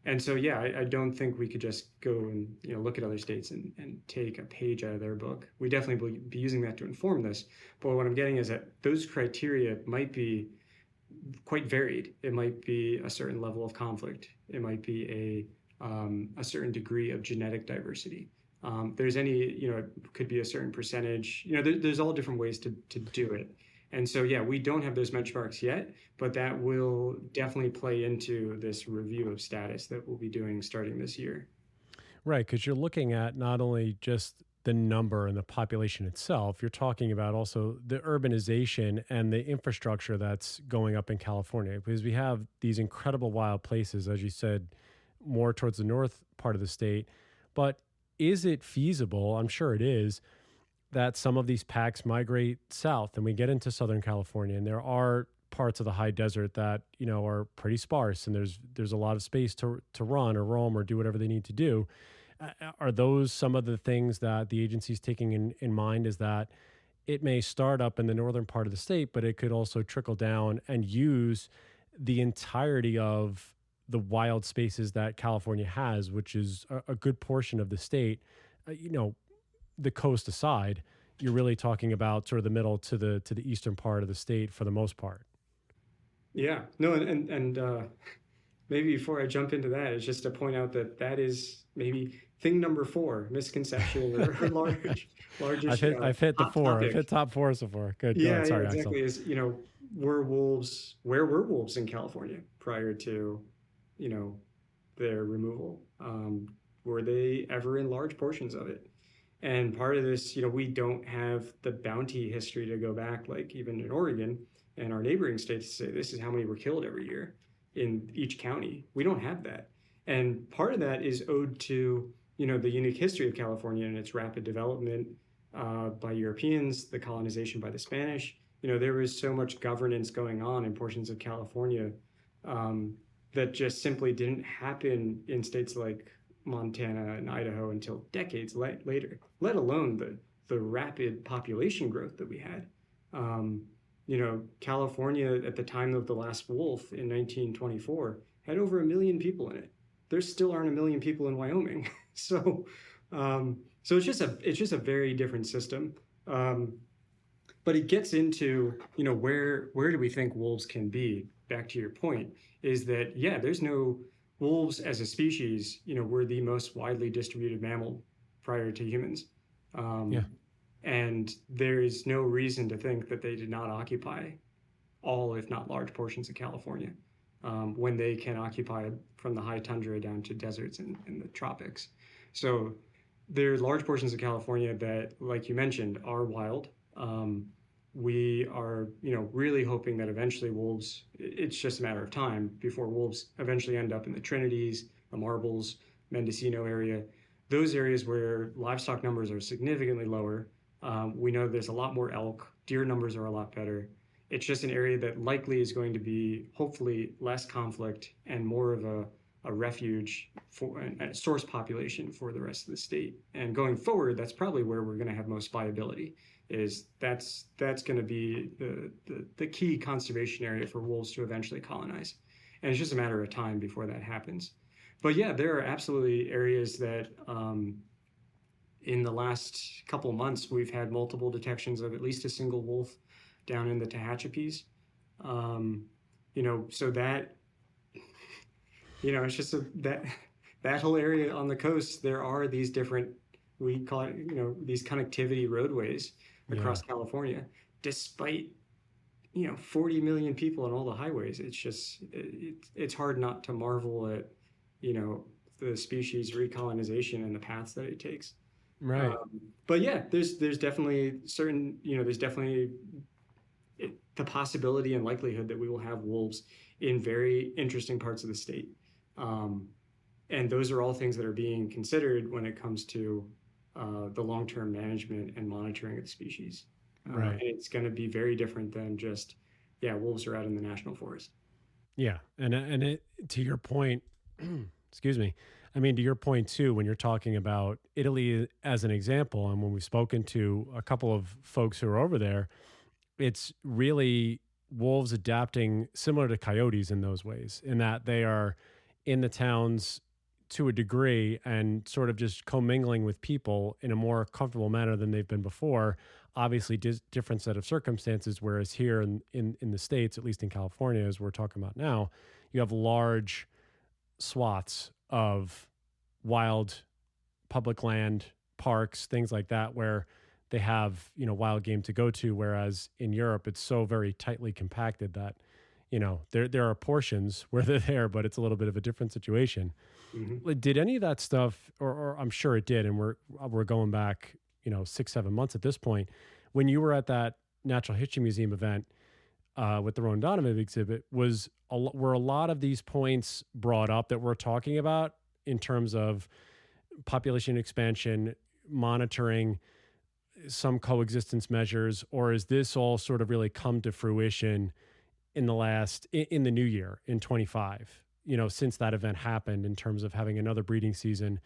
And so, yeah, I don't think we could just go and look at other states and take a page out of their book. We definitely will be using that to inform this. But what I'm getting is that those criteria might be quite varied. It might be a certain level of conflict. It might be a certain degree of genetic diversity. There's it could be a certain percentage. There's all different ways to do it. And so, yeah, we don't have those benchmarks yet, but that will definitely play into this review of status that we'll be doing starting this year. Right, because you're looking at not only just the number and the population itself, you're talking about also the urbanization and the infrastructure that's going up in California, because we have these incredible wild places, as you said, more towards the north part of the state. But is it feasible? I'm sure it is, that some of these packs migrate south and we get into Southern California, and there are parts of the high desert that are pretty sparse, and there's a lot of space to run or roam or do whatever they need to do. Are those some of the things that the agency's taking in mind, is that it may start up in the northern part of the state, but it could also trickle down and use the entirety of the wild spaces that California has, which is a good portion of the state, the coast aside. You're really talking about sort of the middle to the eastern part of the state for the most part. Yeah, no, and maybe before I jump into that, it's just to point out that is maybe thing number 4, misconception or larger. I've hit the 4. Topic. I've hit top 4 so far. Good. Yeah, go ahead. Sorry, exactly. Axel. Where were wolves in California prior to, their removal? Were they ever in large portions of it? And part of this, we don't have the bounty history to go back, like even in Oregon and our neighboring states, to say this is how many were killed every year in each county. We don't have that. And part of that is owed to, the unique history of California and its rapid development by Europeans, the colonization by the Spanish. There was so much governance going on in portions of California that just simply didn't happen in states like Montana and Idaho until decades later, let alone the rapid population growth that we had. California at the time of the last wolf in 1924 had over 1 million people in it. There still aren't 1 million people in Wyoming. So it's just a very different system. But it gets into, where do we think wolves can be? Back to your point, is that, yeah, there's no wolves as a species, were the most widely distributed mammal prior to humans. And there is no reason to think that they did not occupy all, if not large portions of California, when they can occupy from the high tundra down to deserts and the tropics. So there are large portions of California that, like you mentioned, are wild. We are, really hoping that eventually wolves, it's just a matter of time before wolves eventually end up in the Trinities, the Marbles, Mendocino area, those areas where livestock numbers are significantly lower. We know there's a lot more elk, deer numbers are a lot better. It's just an area that likely is going to be hopefully less conflict and more of a refuge for a source population for the rest of the state. And going forward, that's probably where we're going to have most viability. That's going to be the key conservation area for wolves to eventually colonize. And it's just a matter of time before that happens. But yeah, there are absolutely areas that in the last couple of months, we've had multiple detections of at least a single wolf down in the Tehachapis. So that, it's just that whole area on the coast, there are these different, we call it, these connectivity roadways across California, despite 40 million people on all the highways. It's just it's hard not to marvel at the species recolonization and the paths that it takes. Right. But yeah, there's definitely certain, there's definitely the possibility and likelihood that we will have wolves in very interesting parts of the state. And those are all things that are being considered when it comes to the long-term management and monitoring of the species. Right. And it's going to be very different than just, wolves are out in the national forest. Yeah. And to your point, excuse me. I mean, to your point too, when you're talking about Italy as an example, and when we've spoken to a couple of folks who are over there, it's really wolves adapting similar to coyotes in those ways, in that they are in the towns to a degree and sort of just commingling with people in a more comfortable manner than they've been before. Obviously, different set of circumstances, whereas here in the States, at least in California, as we're talking about now, you have large swaths of wild public land, parks, things like that, where they have, wild game to go to. Whereas in Europe, it's so very tightly compacted that, there are portions where they're there, but it's a little bit of a different situation. Mm-hmm. Did any of that stuff, or I'm sure it did, and we're going back, 6-7 months at this point, when you were at that Natural History Museum event with the Rowan Donovan exhibit, were a lot of these points brought up that we're talking about in terms of population expansion, monitoring, some coexistence measures, or is this all sort of really come to fruition in the new year in 25, since that event happened, in terms of having another breeding season,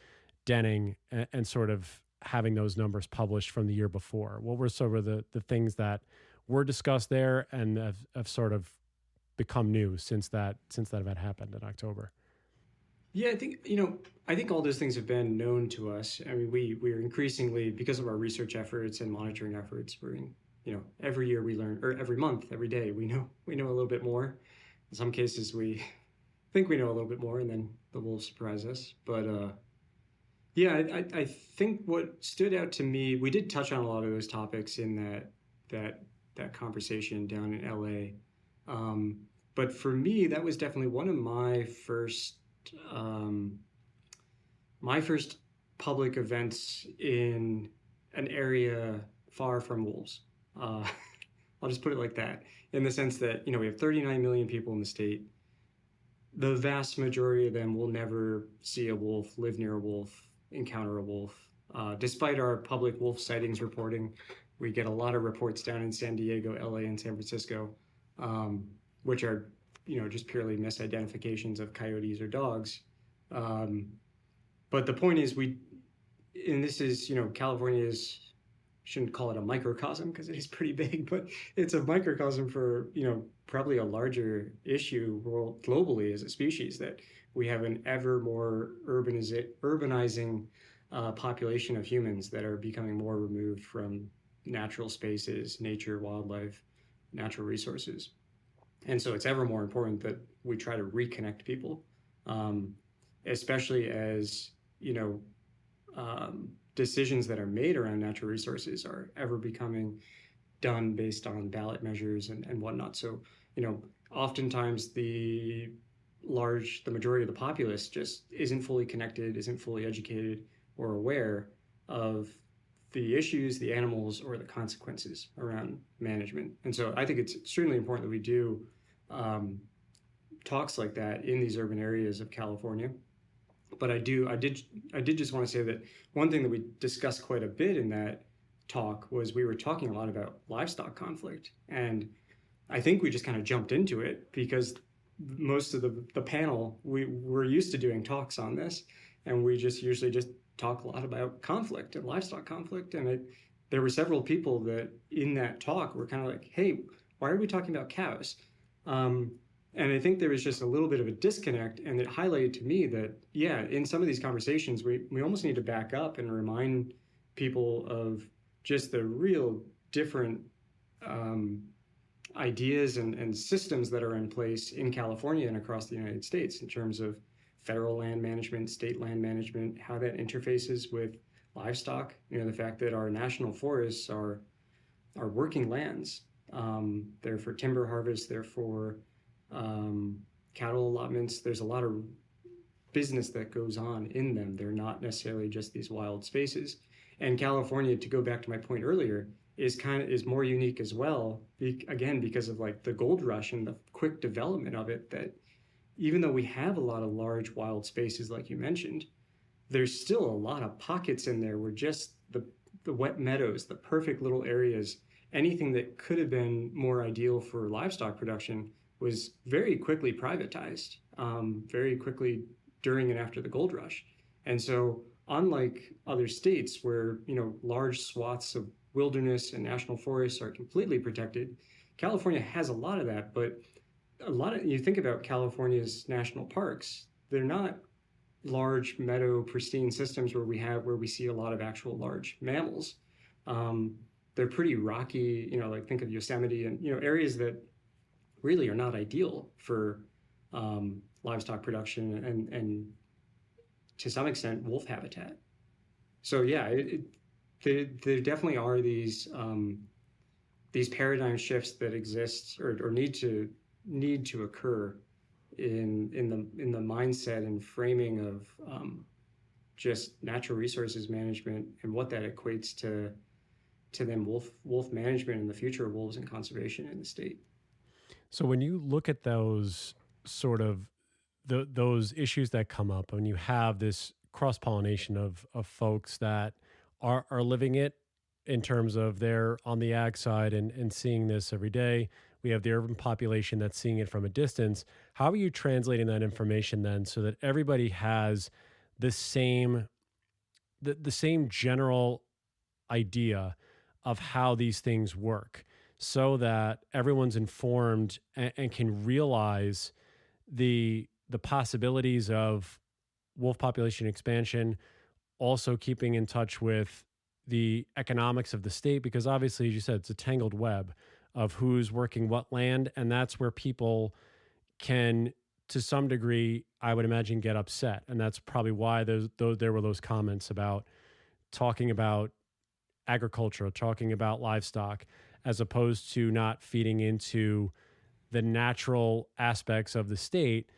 denning, and sort of having those numbers published from the year before? What were sort of the things that were discussed there and have sort of become new since that event happened in October? Yeah, I think all those things have been known to us. I mean, we are increasingly, because of our research efforts and monitoring efforts, every year we learn, or every month, every day, we know a little bit more. In some cases, we think we know a little bit more, and then the wolves surprise us. But I think what stood out to me, we did touch on a lot of those topics in that conversation down in LA. But for me, that was definitely one of my first public events in an area far from wolves. I'll just put it like that, in the sense that, we have 39 million people in the state. The vast majority of them will never see a wolf, live near a wolf, encounter a wolf. Despite our public wolf sightings reporting, we get a lot of reports down in San Diego, LA, and San Francisco, which are just purely misidentifications of coyotes or dogs. But the point is, California's, shouldn't call it a microcosm because it is pretty big, but it's a microcosm for, probably a larger issue globally as a species, that we have an ever more urbanizing population of humans that are becoming more removed from natural spaces, nature, wildlife, natural resources. And so it's ever more important that we try to reconnect people, especially as, decisions that are made around natural resources are ever becoming done based on ballot measures and whatnot. So, oftentimes the majority of the populace just isn't fully connected, isn't fully educated or aware of the issues, the animals, or the consequences around management. And so I think it's extremely important that we do talks like that in these urban areas of California. But I did just want to say that one thing that we discussed quite a bit in that talk was, we were talking a lot about livestock conflict. And I think we just kind of jumped into it because most of the panel, we're used to doing talks on this, and we just usually just talk a lot about conflict and livestock conflict. And there were several people that in that talk were kind of like, hey, why are we talking about cows? And I think there was just a little bit of a disconnect, and it highlighted to me that, in some of these conversations, we almost need to back up and remind people of just the real different ideas and systems that are in place in California and across the United States in terms of federal land management, state land management, how that interfaces with livestock. The fact that our national forests are working lands. They're for timber harvest, they're for cattle allotments. There's a lot of business that goes on in them. They're not necessarily just these wild spaces. And California, to go back to my point earlier, is more unique as well, again, because of like the gold rush and the quick development of it, that even though we have a lot of large wild spaces like you mentioned, there's still a lot of pockets in there where just the wet meadows, the perfect little areas, anything that could have been more ideal for livestock production was very quickly privatized, very quickly during and after the gold rush. And so unlike other states where, large swaths of wilderness and national forests are completely protected, California has a lot of that. But you think about California's national parks, they're not large meadow pristine systems where we see a lot of actual large mammals. They're pretty rocky, like think of Yosemite and, areas that really are not ideal for livestock production and to some extent wolf habitat. So yeah, there definitely are these paradigm shifts that exist or need to occur in the mindset and framing of just natural resources management and what that equates to then wolf management and the future of wolves and conservation in the state. So when you look at those sort of those issues that come up, when you have this cross-pollination of folks that are living it in terms of they're on the ag side and seeing this every day, we have the urban population that's seeing it from a distance. How are you translating that information then so that everybody has the same general idea of how these things work, so that everyone's informed and can realize the possibilities of wolf population expansion, also keeping in touch with the economics of the state, because obviously, as you said, it's a tangled web of who's working what land, and that's where people can, to some degree, I would imagine, get upset, and that's probably why there were those comments about talking about agriculture, talking about livestock, as opposed to not feeding into the natural aspects of the state.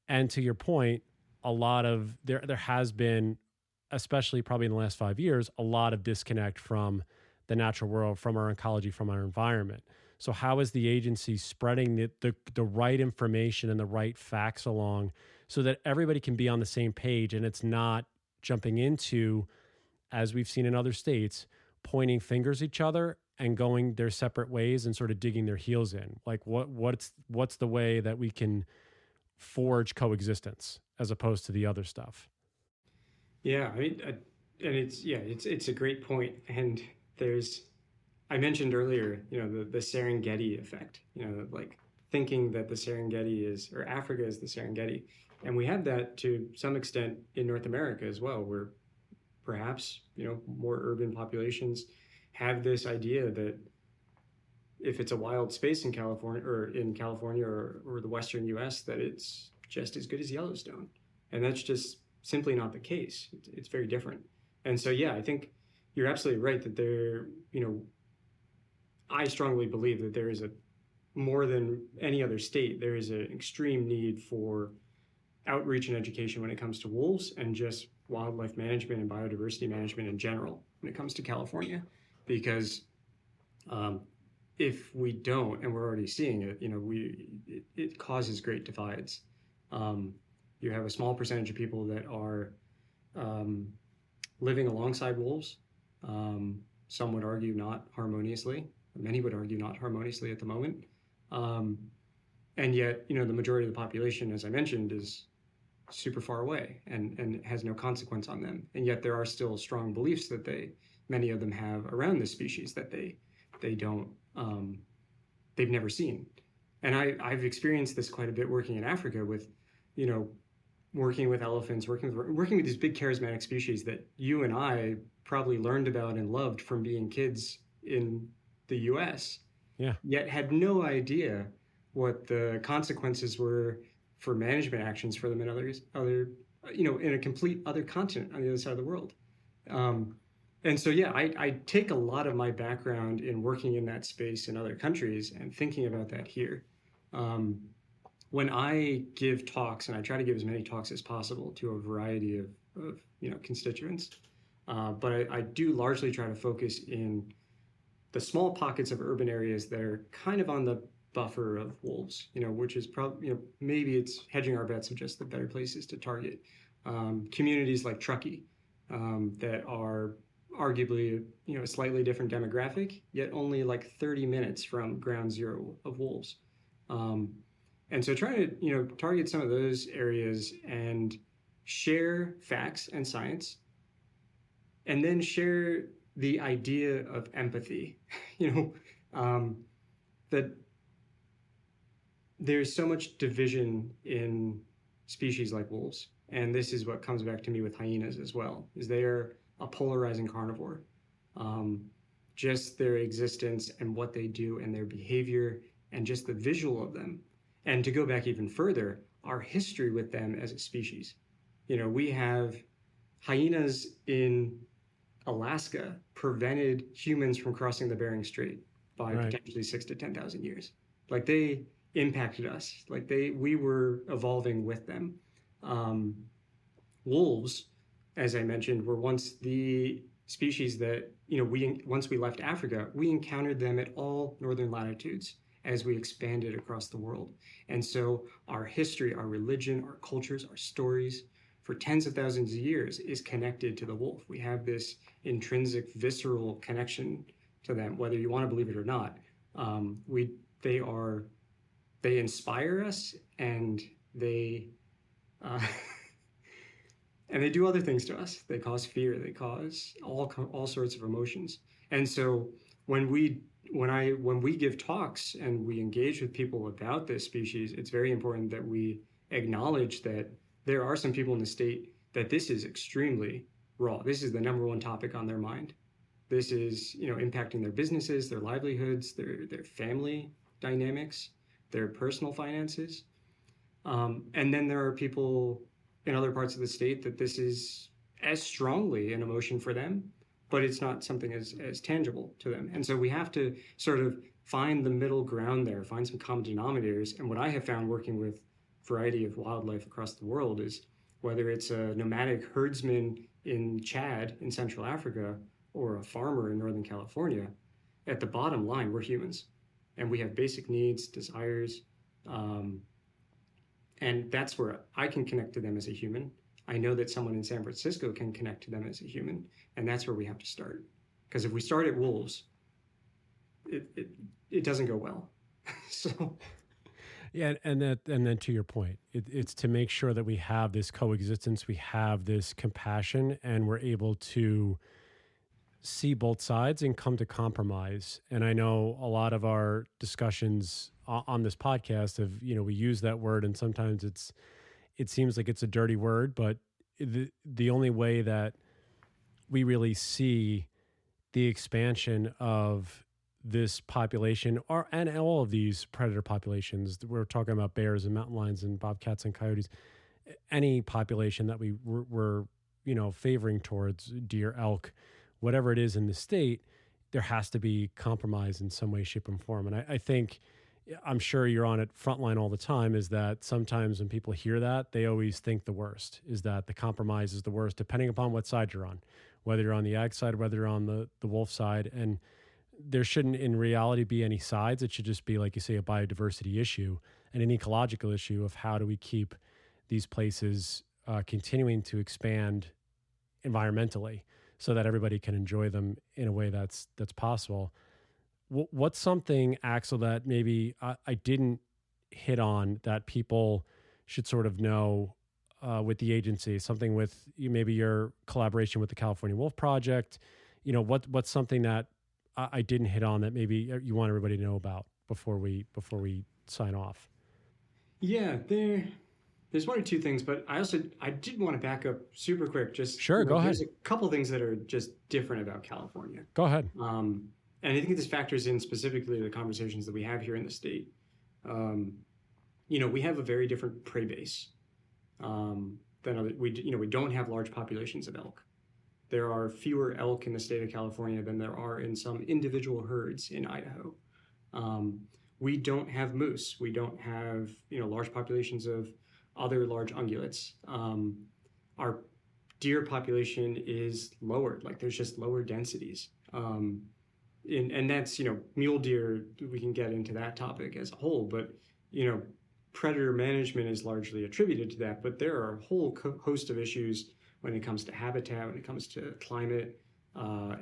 And to your point, a lot of there has been, especially probably in the last 5 years, a lot of disconnect from the natural world, from our ecology, from our environment. So how is the agency spreading the right information and the right facts along so that everybody can be on the same page and it's not jumping into, as we've seen in other states, pointing fingers at each other and going their separate ways and sort of digging their heels in? Like what's the way that we can forge coexistence as opposed to the other stuff? Yeah, and it's a great point. And I mentioned earlier, the Serengeti effect, like thinking that the Serengeti or Africa is the Serengeti. And we have that to some extent in North America as well, where perhaps, more urban populations have this idea that if it's a wild space in California or the Western US, that it's just as good as Yellowstone. And that's just simply not the case. It's very different. And so, yeah, I think you're absolutely right that I strongly believe that there is more than any other state, there is an extreme need for outreach and education when it comes to wolves and just wildlife management and biodiversity management in general when it comes to California. Because if we don't, and we're already seeing it, it causes great divides. You have a small percentage of people that are living alongside wolves. Some would argue not harmoniously. Many would argue not harmoniously at the moment. And yet, the majority of the population, as I mentioned, is super far away and has no consequence on them. And yet there are still strong beliefs that many of them have around this species that they don't, they've never seen. And I've experienced this quite a bit working in Africa with, working with elephants, working with these big charismatic species that you and I probably learned about and loved from being kids in the US. Yeah. yet had no idea what the consequences were for management actions for them in in a complete other continent on the other side of the world. And so, yeah, I take a lot of my background in working in that space in other countries and thinking about that here. When I give talks, and I try to give as many talks as possible to a variety of constituents, but I do largely try to focus in the small pockets of urban areas that are kind of on the buffer of wolves, which is probably, maybe it's hedging our bets of just the better places to target. Communities like Truckee that are arguably, a slightly different demographic, yet only like 30 minutes from ground zero of wolves. And so trying to, target some of those areas and share facts and science, and then share the idea of empathy, that there's so much division in species like wolves. And this is what comes back to me with hyenas as well, is they are a polarizing carnivore. Just their existence and what they do and their behavior and just the visual of them. And to go back even further, our history with them as a species. We have hyenas in Alaska prevented humans from crossing the Bering Strait by potentially 6,000 to 10,000 years. Like they impacted us. Like we were evolving with them. Wolves, as I mentioned, were once the species that, once we left Africa, we encountered them at all northern latitudes as we expanded across the world. And so our history, our religion, our cultures, our stories for tens of thousands of years is connected to the wolf. We have this intrinsic, visceral connection to them, whether you want to believe it or not. They inspire us, and they and they do other things to us. They cause fear. They cause all sorts of emotions. And so when we give talks and we engage with people about this species, it's very important that we acknowledge that there are some people in the state that this is extremely raw. This is the number one topic on their mind. This is, impacting their businesses, their livelihoods, their family dynamics, their personal finances. And then there are people in other parts of the state that this is as strongly an emotion for them, but it's not something as tangible to them. And so we have to sort of find the middle ground there, find some common denominators. And what I have found working with a variety of wildlife across the world is whether it's a nomadic herdsman in Chad in Central Africa or a farmer in Northern California, at the bottom line, we're humans. And we have basic needs, desires, and that's where I can connect to them as a human. I know that someone in San Francisco can connect to them as a human, and that's where we have to start. Because if we start at wolves, it doesn't go well. So, yeah, and then to your point, it's to make sure that we have this coexistence, we have this compassion, and we're able to see both sides and come to compromise. And I know a lot of our discussions on this podcast have, we use that word, and sometimes it seems like it's a dirty word, but the only way that we really see the expansion of this population and all of these predator populations, we're talking about bears and mountain lions and bobcats and coyotes, any population that we're favoring towards, deer, elk, whatever it is in the state, there has to be compromise in some way, shape, and form. And I think, I'm sure you're on it frontline all the time, is that sometimes when people hear that, they always think the worst, is that the compromise is the worst, depending upon what side you're on, whether you're on the ag side, whether you're on the wolf side. And there shouldn't in reality be any sides. It should just be, like you say, a biodiversity issue and an ecological issue of how do we keep these places continuing to expand environmentally, so that everybody can enjoy them in a way that's possible. What's something, Axel, that maybe I didn't hit on that people should sort of know with the agency? Something with maybe your collaboration with the California Wolf Project. What's something that I didn't hit on that maybe you want everybody to know about before we sign off? Yeah, there's one or two things, but I did want to back up super quick. Just sure, go ahead. There's a couple things that are just different about California. Go ahead. And I think this factors in specifically the conversations that we have here in the state. We have a very different prey base than we don't have large populations of elk. There are fewer elk in the state of California than there are in some individual herds in Idaho. We don't have moose. We don't have large populations of other large ungulates. Our deer population is lowered. Like there's just lower densities. And that's mule deer. We can get into that topic as a whole, but predator management is largely attributed to that. But there are a whole host of issues when it comes to habitat, when it comes to climate,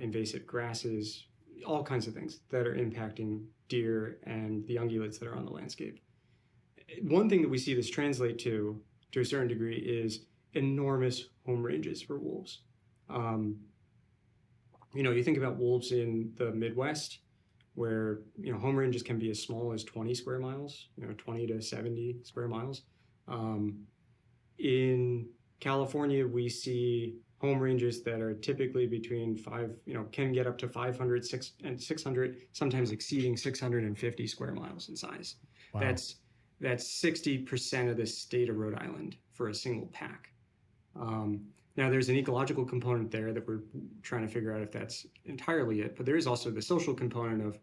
invasive grasses, all kinds of things that are impacting deer and the ungulates that are on the landscape. One thing that we see this translate to a certain degree, is enormous home ranges for wolves. You think about wolves in the Midwest, where home ranges can be as small as 20 square miles, 20 to 70 square miles. In California, we see home ranges that are typically between can get up to 500 and 600, sometimes exceeding 650 square miles in size. Wow. That's 60% of the state of Rhode Island for a single pack. Now, there's an ecological component there that we're trying to figure out if that's entirely it, but there is also the social component of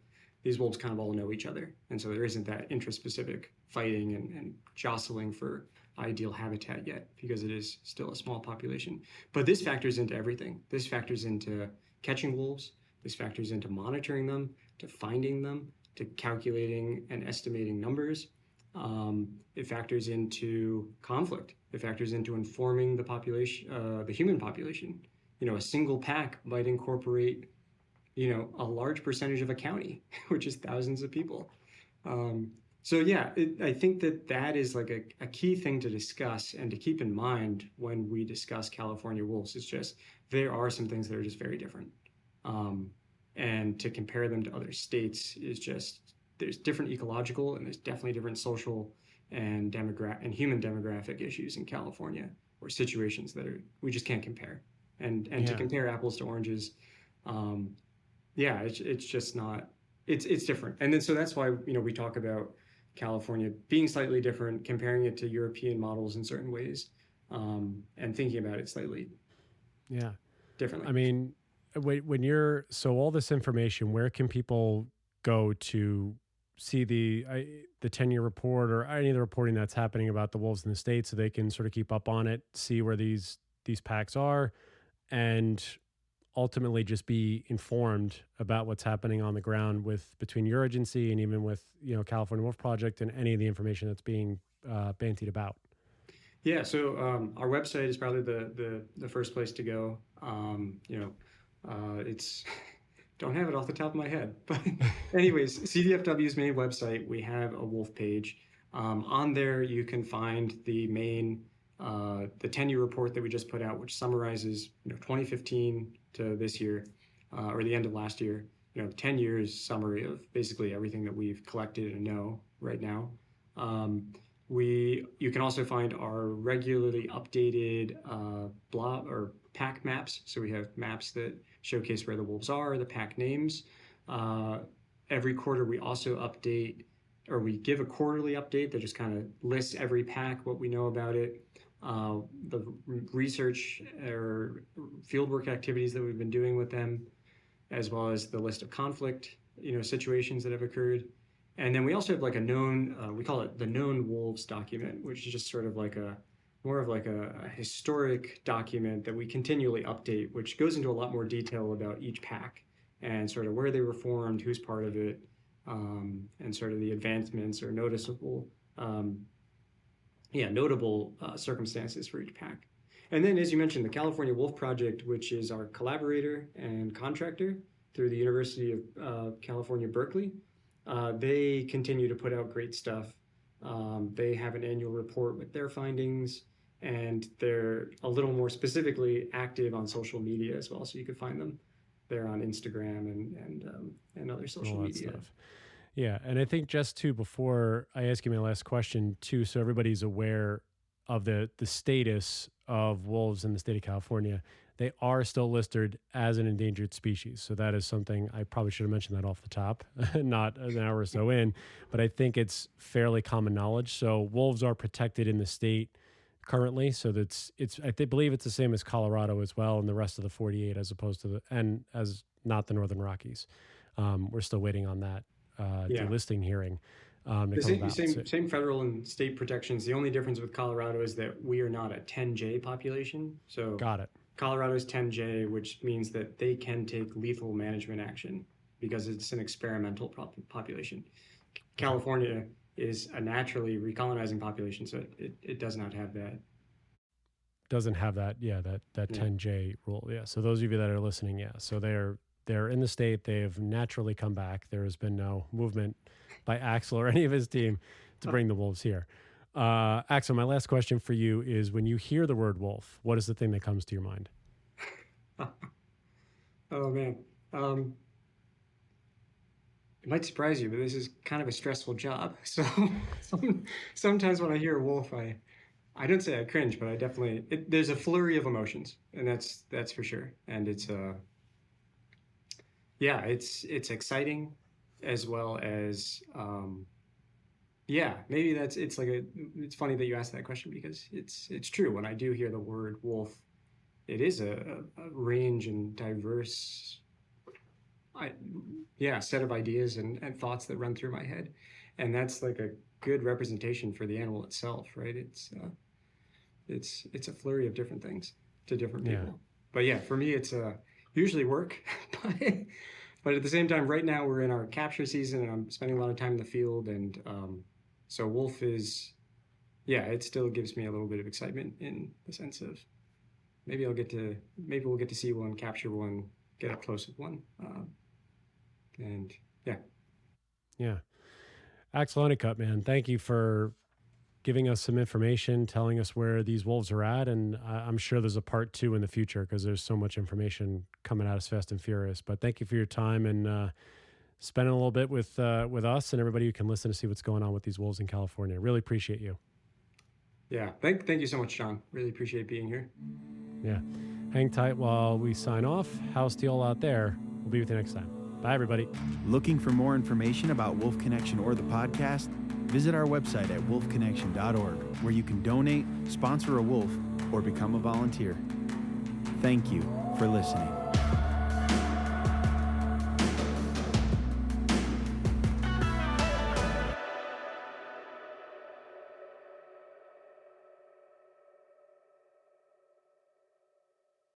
these wolves kind of all know each other. And so there isn't that intraspecific fighting and jostling for ideal habitat yet, because it is still a small population. But this factors into everything. This factors into catching wolves. This factors into monitoring them, to finding them, to calculating and estimating numbers. It factors into conflict. It factors into informing the population, the human population. A single pack might incorporate, a large percentage of a county, which is thousands of people. I think that is like a key thing to discuss and to keep in mind when we discuss California wolves. It's just, there are some things that are just very different. And to compare them to other states is just, there's different ecological and there's definitely different social and human demographic issues in California, or situations that we just can't compare. And to compare apples to oranges, it's just not, it's different. And then, so that's why, we talk about California being slightly different, comparing it to European models in certain ways, and thinking about it slightly differently. I mean, so all this information, where can people go to see the 10-year report or any of the reporting that's happening about the wolves in the state, so they can sort of keep up on it, see where these packs are, and ultimately just be informed about what's happening on the ground between your agency and even with California Wolf Project and any of the information that's being bantied about? Yeah, so our website is probably the first place to go. It's don't have it off the top of my head, but anyways, CDFW's main website, we have a wolf page. On there, you can find the main the 10-year report that we just put out, which summarizes 2015 to this year, or the end of last year. 10 years summary of basically everything that we've collected and know right now. You can also find our regularly updated blob or pack maps. So we have maps that showcase where the wolves are, the pack names. Every quarter we also update, or we give a quarterly update that just kind of lists every pack, what we know about it, the research or fieldwork activities that we've been doing with them, as well as the list of conflict, situations that have occurred. And then we also have like a known, we call it the known wolves document, which is just sort of like more of a historic document that we continually update, which goes into a lot more detail about each pack and sort of where they were formed, who's part of it, and sort of the advancements or notable circumstances for each pack. And then, as you mentioned, the California Wolf Project, which is our collaborator and contractor through the University of California, Berkeley, they continue to put out great stuff. They have an annual report with their findings, and they're a little more specifically active on social media as well. So you can find them there on Instagram and other social media stuff. Yeah, and I think just before I ask you my last question too, so everybody's aware of the status of wolves in the state of California, they are still listed as an endangered species. So that is something I probably should have mentioned that off the top, not an hour or so in, but I think it's fairly common knowledge. So wolves are protected in the state currently. So believe it's the same as Colorado as well, and the rest of the 48, as opposed to as not the Northern Rockies. We're still waiting on that delisting hearing. Same federal and state protections. The only difference with Colorado is that we are not a 10J population. So got it. Colorado's 10J, which means that they can take lethal management action because it's an experimental population. California is a naturally recolonizing population, so it does not have that. Doesn't have that, that 10J rule. Yeah. So those of you that are listening, so they're in the state. They have naturally come back. There has been no movement by Axel or any of his team to bring the wolves here. Axel, my last question for you is, when you hear the word wolf, what is the thing that comes to your mind? Oh, man. It might surprise you, but this is kind of a stressful job. So sometimes when I hear a wolf, I don't say I cringe, but I definitely, there's a flurry of emotions, and that's for sure. And it's exciting, as well as, maybe it's funny that you asked that question, because it's true. When I do hear the word wolf, it is a range and diverse set of ideas and thoughts that run through my head. And that's like a good representation for the animal itself, right? It's a flurry of different things to different people. Yeah. But for me, it's usually work. But at the same time, right now we're in our capture season, and I'm spending a lot of time in the field. And so wolf is, it still gives me a little bit of excitement, in the sense of maybe we'll get to see one, capture one, get up close with one. Axel Hunnicutt, man, thank you for giving us some information, telling us where these wolves are at. And I'm sure there's a part 2 in the future, because there's so much information coming at us fast and furious. But thank you for your time and spending a little bit with us and everybody who can listen to see what's going on with these wolves in California. Really appreciate you. Yeah. Thank you so much, John. Really appreciate being here. Yeah. Hang tight while we sign off. House to all out there. We'll be with you next time. Bye, everybody. Looking for more information about Wolf Connection or the podcast? Visit our website at wolfconnection.org, where you can donate, sponsor a wolf, or become a volunteer. Thank you for listening.